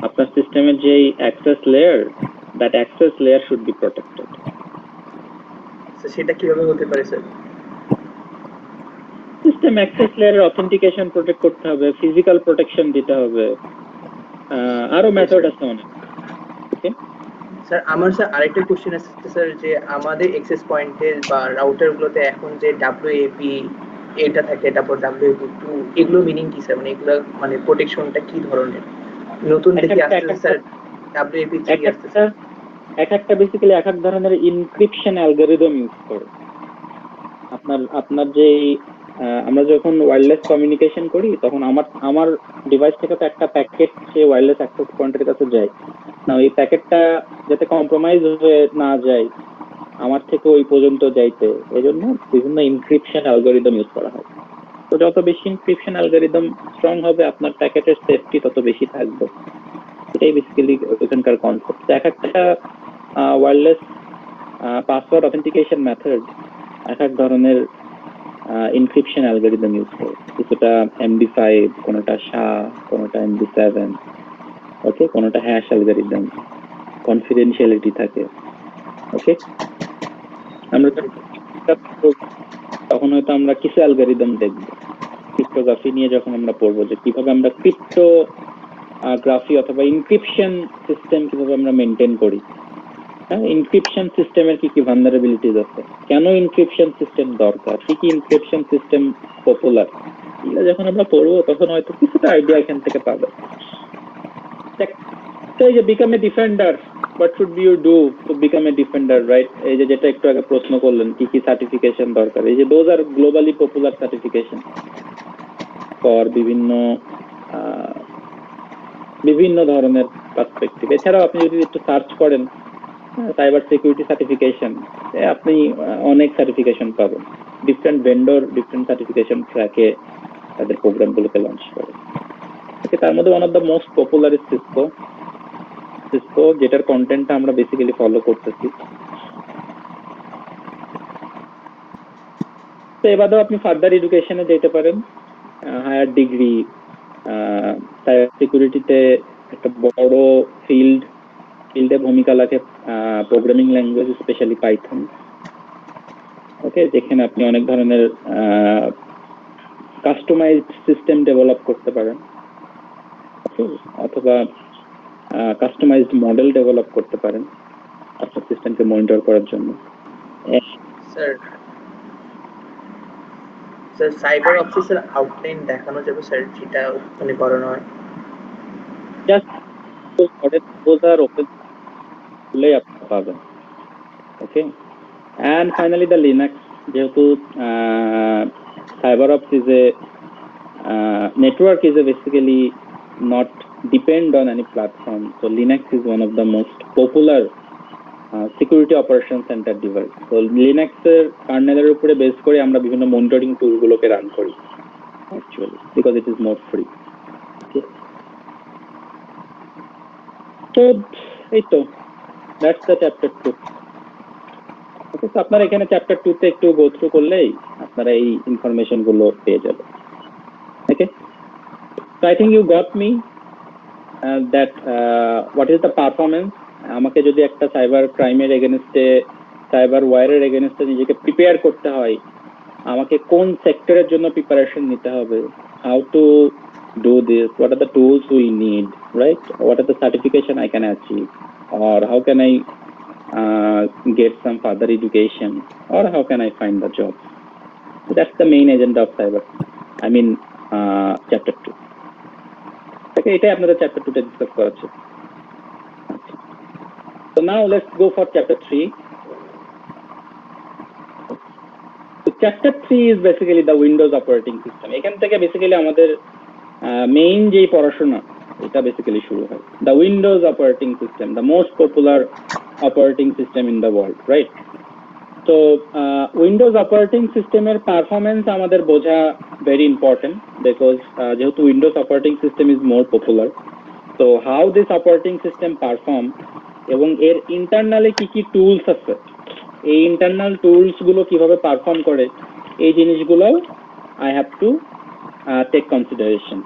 আপনার সিস্টেমের যে access layer, that access layer should be protected. সেটা কিভাবে হতে পারে স্যার? সিস্টেম অ্যাক্সেস লেয়ারের অথেন্টিকেশন প্রোটেক্ট করতে হবে, ফিজিক্যাল প্রোটেকশন দিতে হবে, আরো মেথড আছে অনেক। ওকে স্যার আমার স্যার আরেকটা কোশ্চেন আছে স্যার, যে আমাদের অ্যাক্সেস পয়েন্টের বা রাউটারগুলোতে এখন যে WAP এটা থাকে, তারপর WAP2, এগুলো মিনিং কি স্যার? মানে এগুলো মানে প্রোটেকশনটা কি ধরনের? নতুন দেখি আসছে স্যার WAP3 আসছে। একটা বেসিক্যালি এক এক ধরনের ইনক্রিপশন অ্যালগরিদম ইউজ করে। আপনার যে আমরা যখন ওয়্যারলেস কমিউনিকেশন করি তখন আমার ডিভাইস থেকে তো একটা প্যাকেট সে ওয়্যারলেস অ্যাক্সেস পয়েন্টের কাছে যায় না, ওই প্যাকেটটা যাতে কম্প্রোমাইজ হয়ে না যায় আমার থেকে ওই পর্যন্ত যাইতে, এজন্য বিভিন্ন ইনক্রিপশন অ্যালগরিদম ইউজ করা হয়। তো যত বেশি ইনক্রিপশন অ্যালগরিদম স্ট্রং হবে আপনার প্যাকেটের সেফটি তত বেশি থাকবে। এটাই বেসিক্যালি ওখানকার কনসেপ্ট। এক একটা ওয়্যারলেস পাসওয়ার্ড অথেন্টিকেশন মেথড এক এক ধরনের ইনক্রিপশন অ্যালগরিদম ইউজ করে। কিছুটা MD5, কোনোটা SHA, কোনোটা MD7, ওকে, কোনোটা হ্যাশ অ্যালগরিদম, কনফিডেন্সিয়ালিটি থাকে। ওকে, আমরা তখন হয়তো আমরা কিছু অ্যালগরিদম দেখবো ক্রিপ্টোগ্রাফি নিয়ে, যখন আমরা পড়বো যে কিভাবে আমরা ক্রিপ্টোগ্রাফি অথবা ইনক্রিপশন সিস্টেম কিভাবে আমরা মেনটেন করি। হ্যাঁ, ইনক্রিপশন সিস্টেমের কি কি ভালনারেবিলিটিস আছে, কেন ইনক্রিপশন সিস্টেম দরকার, কি কি ইনক্রিপশন সিস্টেম পপুলার, এগুলো যখন আমরা পড়বো তখন হয়তো কিছুটা আইডিয়া এখান থেকে পাবে। এই যে become a defender, what should you do to become a defender, right? এই যে যেটা একটু আগে প্রশ্ন করলেন কি কি সার্টিফিকেশন দরকার, এই যে those are globally popular certification for বিভিন্ন ধরনের পার্সপেক্টিভ। এছাড়াও আপনি যদি একটু সার্চ করেন সাইবার সিকিউরিটি সার্টিফিকেশন, আপনি অনেক সার্টিফিকেশন পাবেন। ডিফারেন্ট ভেন্ডর ডিফারেন্ট সার্টিফিকেশন ট্র্যাকে তাদের প্রোগ্রামগুলোকে লঞ্চ করে। তার মধ্যে one of the most popular is Cisco, যেটার কন্টেন্টটা আমরা বেসিক্যালি ফলো করতেছি। তো এবারেও আপনি ফার্দার এডুকেশনে যেতে পারেন, হায়ার ডিগ্রি। সাইবার সিকিউরিটিতে একটা বড় ফিল্ডে ভূমিকা রাখে প্রোগ্রামিং ল্যাঙ্গুয়েজ, স্পেশালি পাইথন। ওকে, যেখানে আপনি অনেক ধরনের কাস্টমাইজড সিস্টেম ডেভেলপ করতে পারেন, অথবা কাস্টমাইজড মডেল ডেভেলপ করতে পারেন আপনার সিস্টেমকে মনিটর করার জন্য। স্যার সাইবার অফিসের আউটলাইন দেখানো যাবে স্যার, যেটা ওখানে করানো হয়? জাস্ট আর ওপেন খুলেই আপনি পাবেন। ওকে, অ্যান্ড ফাইনালি দ্য লিনাক্স, যেহেতু CyberOps is a network is a basically not depend on any platform, so Linux is one of the most popular security operation centre device. তো লিনাক্সের কার্নেলের উপরে বেস করে আমরা বিভিন্ন monitoring টুলগুলোকে run করি actually, because it is more free. তো এই তো that's the chapter 2। ওকে, তো আপনারা এখানে চ্যাপ্টার 2 তে একটু গো থ্রু করলেই আপনারা এই ইনফরমেশন গুলো পেয়ে যাবেন। ওকে, so I think you got me that what is the performance। আমাকে যদি একটা সাইবার ক্রাইমের এগেনস্টে, সাইবার ওয়ারের এগেনস্টে নিজেকে প্রিপেয়ার করতে হয়, আমাকে কোন সেক্টরের জন্য প্রিপারেশন নিতে হবে, how to do this, what are the tools we need, right? What are the certification I can achieve, or how can I get some further education, or how can I find the job? So that's the main agenda of cyber, I mean chapter 2. Okay, এটাই আপনাদের chapter 2 তে discuss করা হচ্ছে। So now let's go for chapter 3. So chapter 3 is basically the Windows operating system. এখান থেকে basically আমাদের main যে পড়াশোনা এটা বেসিক্যালি শুরু হয়। The Windows operating system, the most popular operating system in the world, right? So Windows operating systeমের performance আমাদের বোঝা very important because যেহেতু Windows operating system is more popular, so how this operating system perform এবং এর internally কি কি tools আছে, এই ইন্টারনাল টুলস গুলো কিভাবে পারফর্ম করে, এই জিনিসগুলো I have to take consideration.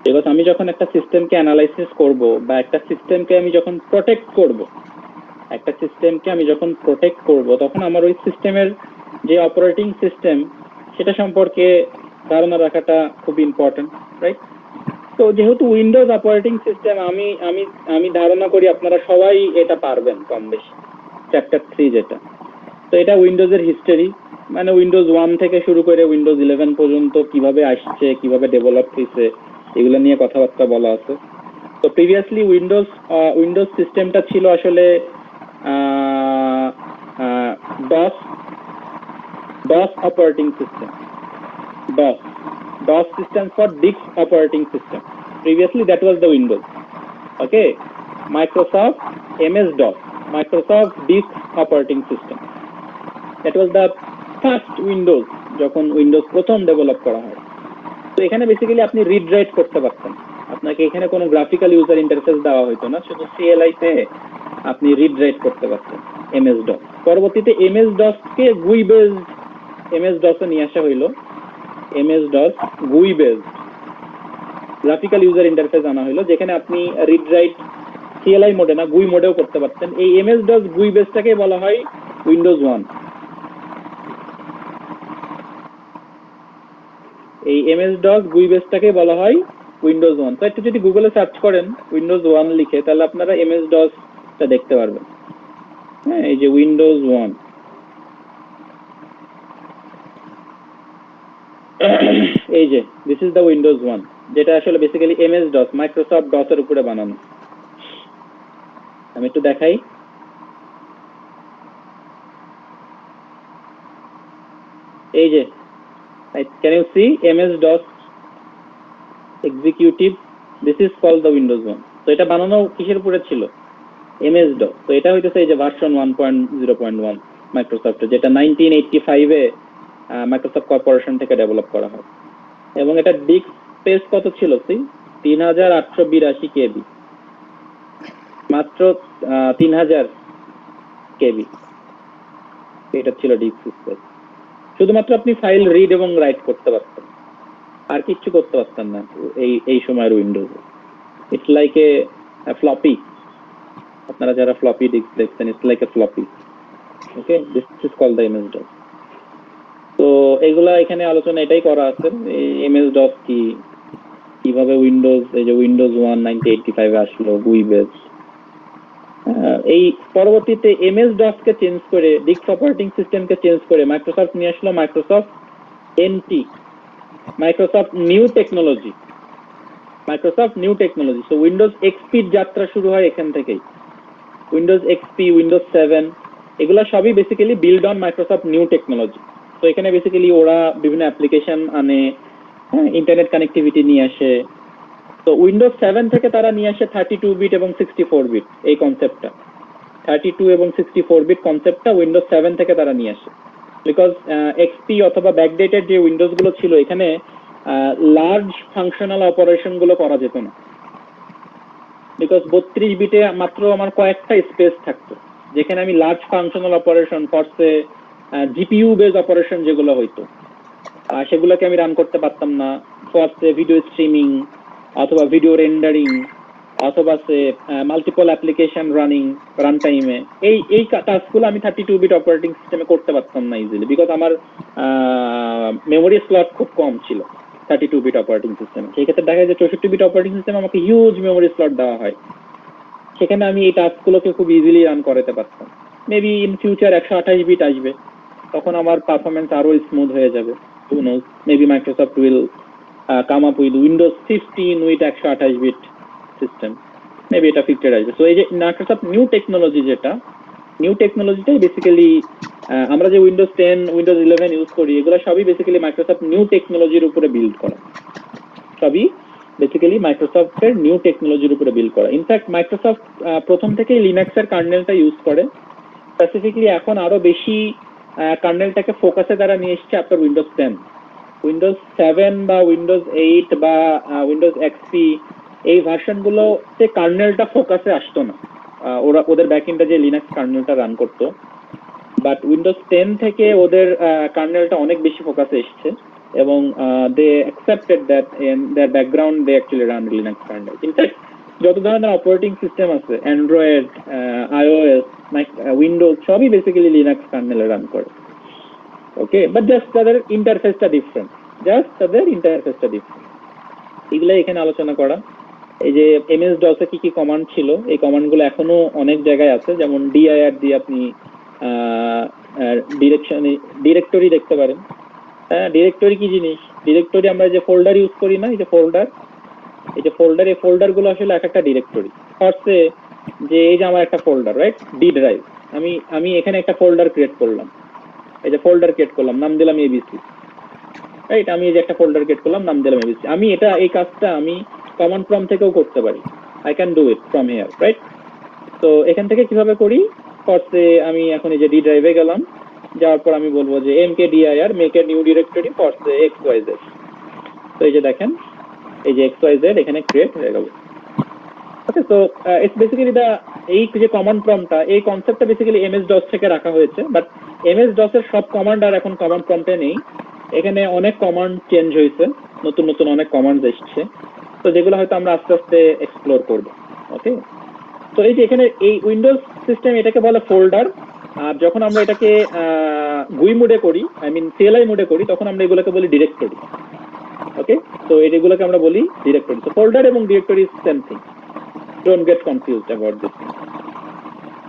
বিকজ আমি যখন একটা সিস্টেমকে অ্যানালাইসিস করব বা একটা সিস্টেমকে আমি যখন প্রোটেক্ট করব, তখন আমার ওই সিস্টেমের যে অপারেটিং সিস্টেম সেটা সম্পর্কে ধারণা রাখাটা খুব ইম্পর্টেন্ট, রাইট? তো যেহেতু উইন্ডোজ অপারেটিং সিস্টেম আমি ধারণা করি আপনারা সবাই এটা পারবেন কম বেশি, চ্যাপ্টার 3 যেটা। তো এটা উইন্ডোজের হিস্টোরি, মানে উইন্ডোজ 1 থেকে শুরু করে উইন্ডোজ 11 পর্যন্ত কিভাবে আসছে, কিভাবে ডেভেলপ হয়েছে, এগুলো নিয়ে কথাবার্তা বলা আছে। তো প্রিভিয়াসলি উইন্ডোজ সিস্টেমটা ছিল আসলে DOS operating system. DOS stands for Disk Operating System. Previously that was the Windows. Okay, Microsoft MS-DOS, Microsoft Disk Operating System. That was the first Windows যখন উইন্ডোজ প্রথম ডেভেলপ করা হয়। তো এখানে বেসিক্যালি আপনি রিড রাইট করতে পারতেন, আপনাকে এখানে কোনো গ্রাফিক্যাল ইউজার ইন্টারফেস দেওয়া হতো না, শুধু CLI তে আপনি রিড রাইট করতে পারতেন MS-DOS। পরবর্তীতে MS-DOS কে GUI বেসড MS-DOS এ নিয়ে আসা হইলো, MS-DOS GUI based graphical user interface আনা হলো, যেখানে আপনি রিড রাইট CLI মোডে না GUI মোডেও করতে পারতেন। এই MS-DOS GUI বেসটাকে বলা হয় উইন্ডোজ 1। এই MS-DOS GUI বেসটাকে বলা হয় উইন্ডোজ 1। তো একটু যদি গুগলে সার্চ করেন উইন্ডোজ 1 লিখে, তাহলে আপনারা MS-DOS টা দেখতে পারবেন। হ্যাঁ, এই যে উইন্ডোজ 1, এই যে দিস ইজ দ্য উইন্ডোজ 1, যেটা আসলে বেসিক্যালি MS-DOS মাইক্রোসফট ডস এর উপরে বানানো। আমি একটু দেখাই, এই যে can you see MS-DOS executive, this is called the Windows 1। তো এটা বানানো কিসের উপরে ছিল? MS-DOS। তো এটা হইতেছে এই যে ভার্সন 1.0.1 মাইক্রোসফটের, যেটা 1985 এ মাইক্রোসফট কর্পোরেশন থেকে ডেভেলপ করা হয়। এবং এটা ডিস্ক স্পেস কত ছিল? 3882 KB, মাত্র 3000 KB এটা ছিল ডিস্ক স্পেস। শুধুমাত্র আপনি ফাইল রিড এবং রাইট করতে পারতেন, আর কিছু করতে পারতেন না এই সময়ের উইন্ডোজে। ইটস লাইক এ ফ্লপি, আপনারা যারা ফ্লপি ডিস্ক দেখছেন, it's like a floppy. Okay, this is called the MS-DOS। তো এগুলা এখানে আলোচনা এটাই করা আছে, এই MS-DOS কি, কিভাবে উইন্ডোজ, এই যে উইন্ডোজ 1 1985 এ আসলো GUI বেস। এই পরবর্তীতে MS-DOS কে চেঞ্জ করে, ডিস্ক অপারেটিং সিস্টেমকে চেঞ্জ করে মাইক্রোসফট নিয়ে আসলো Microsoft NT, Microsoft new technology, so Windows XP এর যাত্রা শুরু হয় এখান থেকেই। উইন্ডোজ XP, উইন্ডোজ 7 এগুলা সবই basically build on Microsoft new technology. তো এখানে বেসিক্যালি ওরা বিভিন্ন অ্যাপ্লিকেশন আনে, ইন্টারনেট কানেক্টিভিটি নিয়ে আসে। তো উইন্ডোজ 7 থেকে তারা নিয়ে আসে 32 বিট এবং 64 বিট এই কনসেপ্টটা। 32 এবং 64 বিট কনসেপ্টটা উইন্ডোজ 7 থেকে তারা নিয়ে আসে। বিকজ এক্সপি অথবা ব্যাকডেটেড যে উইন্ডোজ গুলো ছিল এখানে লার্জ ফাংশনাল অপারেশন গুলো করা যেত না, বিকজ 32 বিটে মাত্র আমার কয়েকটা স্পেস থাকতো যেখানে আমি large functional operation for say GPU base operation যেগুলো হইতো সেগুলোকে আমি রান করতে পারতাম না। ফরসে ভিডিও স্ট্রিমিং অথবা ভিডিও রেন্ডারিং অথবা সে মাল্টিপল অ্যাপ্লিকেশন রান টাইমে এই টাস্কগুলো আমি 32 বিট অপারেটিং সিস্টেমে করতে পারতাম না ইজিলি, বিকজ আমার মেমোরি স্লট খুব কম ছিল 32 বিট অপারেটিং সিস্টেমে। সেই ক্ষেত্রে দেখা যায় 64 বিট অপারেটিং সিস্টেমে আমাকে হিউজ মেমোরি স্লট দেওয়া হয়, সেখানে আমি এই টাস্কগুলোকে খুব ইজিলি রান করাতে পারতাম। মেবি ইন ফিউচার 128 বিট আসবে, তখন আমার পারফরমেন্স আরো স্মুথ হয়ে যাবে। Who knows, maybe Microsoft will come up with Windows 15 with 128 bit system, maybe এটা ফিক্সড আসবে। সো এই যে মাইক্রোসফট নিউ টেকনোলজিটাই বেসিক্যালি আমরা যে উইন্ডোজ 10 উইন্ডোজ 11 ইউজ করি এগুলো সবই বেসিক্যালি মাইক্রোসফট নিউ টেকনোলজির উপরে বিল্ড করা, সবই বেসিক্যালি মাইক্রোসফটের নিউ টেকনোলজির উপরে বিল্ড করা। ইনফ্যাক্ট মাইক্রোসফট প্রথম থেকেই লিনাক্সের কার্নেলটা ইউজ করে, স্পেসিফিকলি এখন আরো বেশি কার্নেলটাকে ফোকাসে তারা নিয়ে এসছে আফটার উইন্ডোজ 10। উইন্ডোজ 7 বা উইন্ডোজ 8 বা উইন্ডোজ এক্সপি এই ভার্সনগুলোতে কার্নেলটা ফোকাসে আসতো না, ওদের ব্যাকএন্ডে যে লিনাক্স কার্নেলটা রান করতো। বাট উইন্ডোজ 10 থেকে ওদের কার্নেলটা অনেক বেশি ফোকাসে এসছে এবং they accepted that in their background they actually run Linux kernel. In fact যত ধরনের অপারেটিং সিস্টেম আছে অ্যান্ড্রয়েড, আইওএস, উইন্ডোজ সবই বেসিক্যালি লিনাক্স কার্নেলে রান করে। ওকে, বাট জাস্ট তাদের ইন্টারফেসটা ডিফারেন্ট, এগুলো এখানে আলোচনা করা। এই যে এমএস ডসে কি কি কমান্ড ছিল এই কমান্ডগুলো এখনো অনেক জায়গায় আছে, যেমন ডিআইআর দিয়ে আপনি ডিরেক্টরি দেখতে পারেন। হ্যাঁ, ডিরেক্টরি কি জিনিস? ডিরেক্টরি আমরা যে ফোল্ডার ইউজ করি না, এই যে ফোল্ডার গুলো আসলে এক একটা ডিরেক্টরি। ফার্স্টে যে এই যে আমার একটা ফোল্ডার, রাইট, ডি ড্রাইভ, আমি এখানে একটা ফোল্ডার ক্রিয়েট করলাম, এই যে ফোল্ডার ক্রিয়েট করলাম, নাম দিলাম এবিসি, রাইট। আমি এই যে একটা ফোল্ডার ক্রিয়েট করলাম, নাম দিলাম এবিসি। আমি এই কাজটা আমি কমান্ড প্রম্পট থেকেও করতে পারি, I can do it from here, right. তো এখান থেকে কিভাবে করি? ফার্স্টে আমি এখন এই যে ডি ড্রাইভে গেলাম, যাওয়ার পর আমি বলবো যে mkdir make a new directory ফার্স্টে xyz। তো এই যে দেখেন এই যে xyz এখানে ক্রিয়েট হয়ে গেল। ওকে, সো ইটস বেসিক্যালি এই যে কমান্ড প্রম্পটটা, এই কনসেপ্টটা বেসিক্যালি এমএস ডস থেকে রাখা হয়েছে, বাট এমএস ডস এর সব কমান্ড আর এখন কমান্ড প্রম্পটে নেই। এখানে অনেক কমান্ড চেঞ্জ হয়েছে, নতুন অনেক কমান্ড এসছে, তো যেগুলো হয়তো আমরা আস্তে আস্তে এক্সপ্লোর করব। ওকে, তো এই যে এখানে এই উইন্ডোজ সিস্টেম এটাকে বলে ফোল্ডার, আর যখন আমরা এটাকে গুই মোডে করি, আই মিন সিএলআই মোডে করি, তখন আমরা এগুলোকে বলি ডিরেক্টরি। ওকে, তো এগুলোকে আমরা বলি ডিরেক্টরি। তো ফোল্ডার এবং directory same thing, don't get confused about this.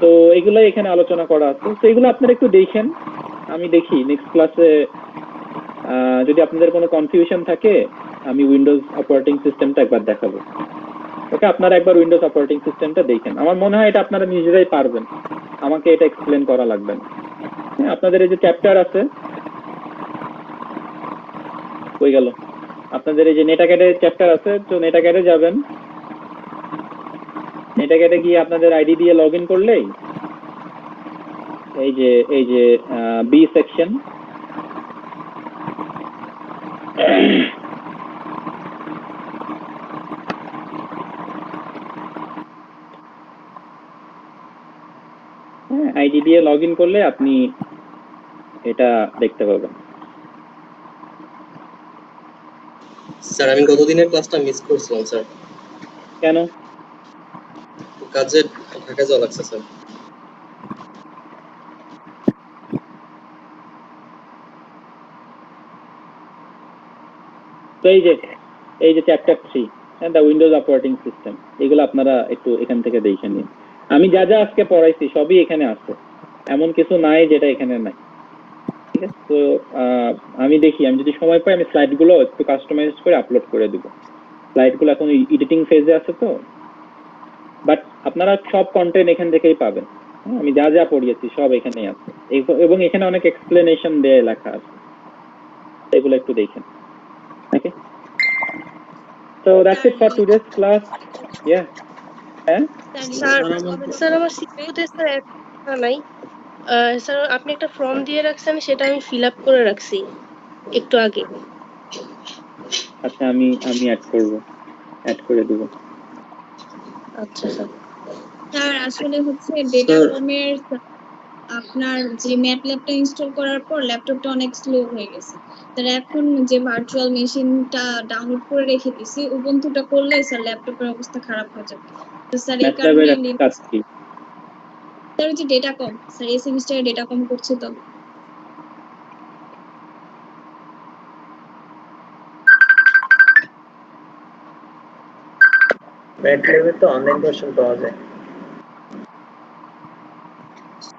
তো এগুলো এখানে আলোচনা করা আছে, তো এগুলো আপনারা একটু দেখেন, আমি দেখি নেক্সট ক্লাসে যদি আপনাদের কোনো কনফিউশন থাকে আমি উইন্ডোজ অপারেটিং সিস্টেমটা একবার দেখাবো। ওকে, আপনারা একবার উইন্ডোজ অপারেটিং সিস্টেমটা দেখেন, আমার মনে হয় এটা আপনারা নিজেরাই পারবেন, আমাকে এটা এক্সপ্লেন করা লাগবে না। আপনাদের এই যে চ্যাপ্টার আছে, হয়ে গেল, আপনাদের এই যে নেটাক্যাডের চ্যাপ্টার আছে, তো নেটাক্যাডে যাবেন, নেটাক্যাডে গিয়ে আপনাদের আইডি দিয়ে লগ ইন করলেই এই যে বি সেকশন, আইডি দিয়ে লগ ইন করলে আপনি এটা দেখতে পাবেন। স্যার আমি গতদিনের ক্লাসটা মিস করছিলাম স্যার। কেন? কাজে ঢাকা যাওয়া লাগছে স্যার। তো এই যে chapter 3 the Windows operating system, এগুলো আপনারা একটু এখান থেকে দেখে নিন। আমি যা যা আজকে পড়াইছি সবই এখানে আছে, এমন কিছু নাই যেটা এখানে নাই, ঠিক আছে। তো আমি দেখি, আমি যদি সময় পাই আমি স্লাইডগুলো একটু কাস্টমাইজ করে আপলোড করে দিব। স্লাইডগুলো এখন এডিটিং ফেজে আছে, তো বাট আপনারা সব কন্টেন্ট এখান থেকেই পাবেন। আমি যা যা পড়িয়েছি সব এখানেই আছে, এবং এখানে অনেক এক্সপ্লেনেশন দিয়ে লেখা আছে, এগুলো একটু দেখেন। Okay, so that's it for today's class. Yeah, হ্যাঁ স্যার স্যার আমার সিপিইউতে স্যার একটা নাই স্যার আপনি একটা ফর্ম দিয়ে রাখছেন সেটা আমি ফিল আপ করে রাখছি একটু আগে। আচ্ছা, আমি অ্যাড করে দেবো। আচ্ছা স্যার। স্যার আসলে হচ্ছে ডেটাকমের আপনার যে ম্যাটল্যাবটা ইনস্টল করার পর ল্যাপটপটা অনেক স্লো হয়ে গেছে। স্যার এখন যে ভার্চুয়াল মেশিনটা ডাউনলোড করে রেখে দিছি, উবুন্টুটা করলে স্যার ল্যাপটপের অবস্থা খারাপ হয়ে যাবে। তো স্যার এই কারণে ম্যাথল্যাবের কাজ কি? স্যার ওই যে ডেটাকম, স্যার এই সেমিস্টারে ডেটাকম করছে তো। ম্যাটল্যাবে তো অনলাইন ভার্সন পাওয়া যায়।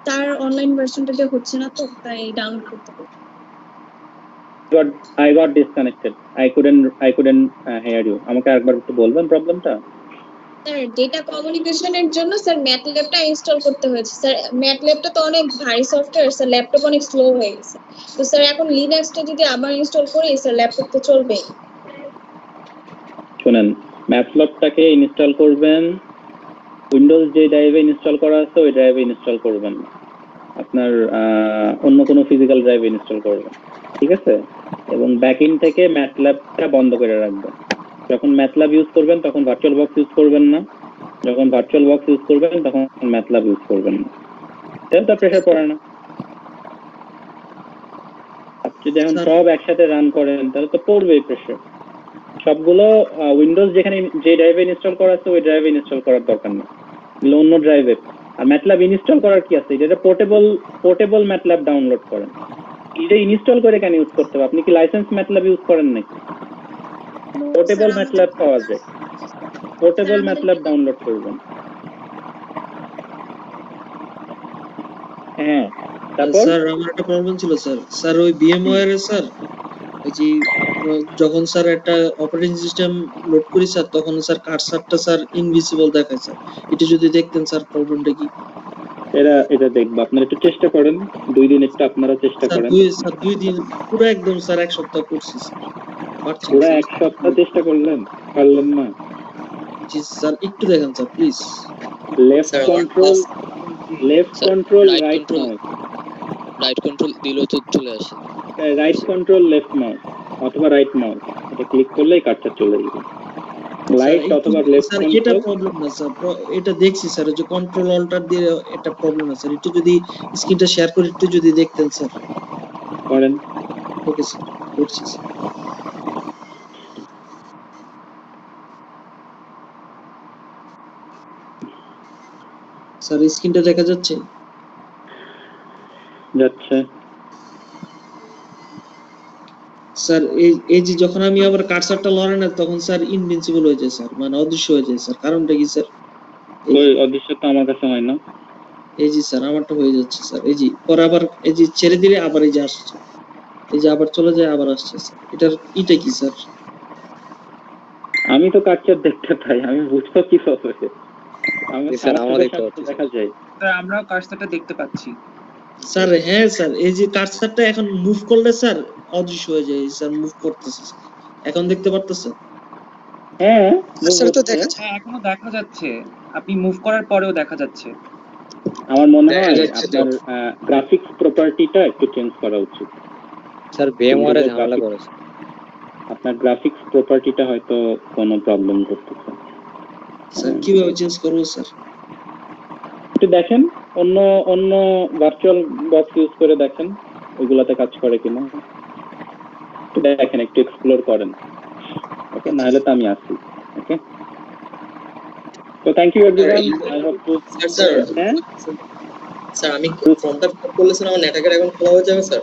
তার অনলাইন ভার্সনটাতে হচ্ছে না তো, তাই ডাউনলোড করতে হবে। I got disconnected. I couldn't hear you. আমাকে আরেকবার একটু বলবেন প্রবলেমটা? স্যার ডেটা কমিউনিকেশনের জন্য স্যার ম্যাটল্যাবটা ইনস্টল করতে হয়েছে। স্যার ম্যাটল্যাবটা তো অনেক ভারী সফটওয়্যার, স্যার ল্যাপটপ অনেক স্লো হয়ে গেছে। তো স্যার এখন লিনাক্সটা যদি আবার ইনস্টল করি স্যার ল্যাপটপ তো চলবে। শুনেন, ম্যাথল্যাবটাকে ইনস্টল করবেন, উইন্ডোজ যে ড্রাইভে ইনস্টল করা আছে ওই ড্রাইভে ইনস্টল করবেন না, আপনার অন্য কোনো ফিজিক্যাল ড্রাইভে ইনস্টল করবেন, ঠিক আছে? এবং ব্যাকএন্ড থেকে ম্যাথল্যাবটা বন্ধ করে রাখবেন। যখন ম্যাথল্যাব ইউজ করবেন তখন ভার্চুয়াল বক্স ইউজ করবেন না, যখন ভার্চুয়াল বক্স ইউজ করবেন তখন ম্যাথল্যাব ইউজ করবেন না। তাহলে তো প্রেশার পড়ে না। আপনি যদি এখন সব একসাথে রান করেন তাহলে তো পড়বেই প্রেশার। সবগুলো উইন্ডোজ যেখানে যে ড্রাইভে ইনস্টল করা আছে ওই ড্রাইভে ইনস্টল করার দরকার নেই, অন্য ড্রাইভে। আর ম্যাটল্যাব ইনস্টল করার কি আছে? এটা পোর্টেবল ম্যাটল্যাব ডাউনলোড করেন। এটা ইনস্টল করে কেন ইউজ করতে হবে? আপনি কি লাইসেন্স ম্যাটল্যাব ইউজ করেন নাকি? পোর্টেবল ম্যাটল্যাব পাওয়া যায়, পোর্টেবল ম্যাটল্যাব ডাউনলোড করবেন। হ্যাঁ, তারপর স্যার আমার একটা প্রবলেম ছিল স্যার ওই VMware এর স্যার ওই যে যখন স্যার একটা অপারেটিং সিস্টেম লোড করি স্যার তখন স্যার কার্সারটা স্যার ইনভিজিবল দেখায় স্যার। এটা যদি দেখতেন স্যার প্রবলেমটা কি? এটা দেখবো, আপনারা একটু চেষ্টা করেন, 2 দিন একটু আপনারা চেষ্টা স্যার করেন। 2 দিন পুরো একদম স্যার 1 সপ্তাহ করছি স্যার, পারছি না পুরো স্যার। 1 সপ্তাহ চেষ্টা করলেন, পারলেন না? জি স্যার একটু দেখেন sir please. Left control right mouse, right control দিলেও তো চলে আসে। রাইট কন্ট্রোল লেফট মাউস অথবা রাইট মাউস, এটা ক্লিক করলেই কার্সার চলে যাবে। লাইট অথবা লেফট স্যার এটা কন্ট্রোল। প্রবলেম না স্যার, এটা দেখছি স্যার যে কন্ট্রোল অল্টার দিয়ে এটা প্রবলেম না স্যার। একটু যদি স্ক্রিনটা শেয়ার করে একটু যদি দেখতেন স্যার। করেন। ওকে স্যার, করছি স্যার। স্যার স্ক্রিনটা দেখা যাচ্ছে? যাচ্ছে। স্যার এই যে যখন আমি আবার কার্সারটা লড়ে না তখন স্যার ইনভিনসিবল হয়ে যায় স্যার, মানে অদৃশ্য হয়ে যায় স্যার। কারণটা কি স্যার? ওই অদৃশ্য তো আমার কাছে হয় না। এই যে স্যার আমারটা হয়ে যাচ্ছে স্যার। এই যে পরে আবার এই যে ছেড়ে দিলে আবার এই যে আসছে, এই যে আবার চলে যায় আবার আসছে স্যার। এটার এটা কি স্যার? আমি তো কার্সার দেখতে পাই, আমি বুঝবো কিভাবে? স্যার আমরা দেখতে পাচ্ছি দেখা যায়। স্যার আমরাও কার্সারটা দেখতে পাচ্ছি। স্যার হ্যাঁ স্যার, এই যে কার্সারটা এখন মুভ করলে স্যার অদৃশ্য হয়ে যায় স্যার, মুভ করতেছে স্যার। এখন দেখতে পারতেছেন? হ্যাঁ, কার্সার তো দেখা যায়, এখনো দেখা যাচ্ছে, আপনি মুভ করার পরেও দেখা যাচ্ছে। আমার মনে হয় আপনার গ্রাফিক্স প্রপার্টিটা একটু চেঞ্জ করা উচিত। স্যার VMware এ ঝামেলা করেছে। আপনার গ্রাফিক্স প্রপার্টিটা হয়তো কোনো প্রবলেম করতেছে। স্যার কিভাবে চেঞ্জ করব স্যার? একটু দেখেন, অন্য ভার্চুয়াল বক্স ইউজ করে দেখেন ওইগুলাতে কাজ করে কিনা, একটু দেখেন, একটু এক্সপ্লোর করেন। ওকে, না হলে তো আমি আসি। ওকে, তো thank you everyone. I hope to sir হ্যাঁ স্যার আমি ফর্মটা ফিল আপ করলে স্যার আমার নেট অ্যাকাউন্ট খোলা হয়ে যাবে স্যার?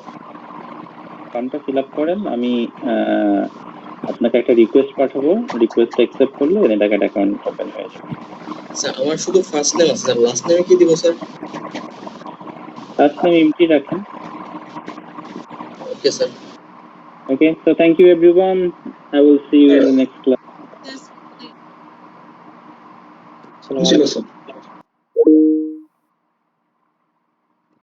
ফর্মটা ফিল আপ করেন, আমি আপনাকে একটা রিকোয়েস্ট পাঠাবো, রিকোয়েস্ট অ্যাকসেপ্ট করলে নেট অ্যাকাউন্ট ওপেন হয়ে যাবে। স্যার আমার শুধু ফার্স্ট নেম আছে স্যার, লাস্ট নেমে কি দিব স্যার? ফার্স্ট নেম এমটি রাখেন। Okay sir. Okay, so thank you everyone. I will see you in the next class. Yes. আসসালামু আলাইকুম।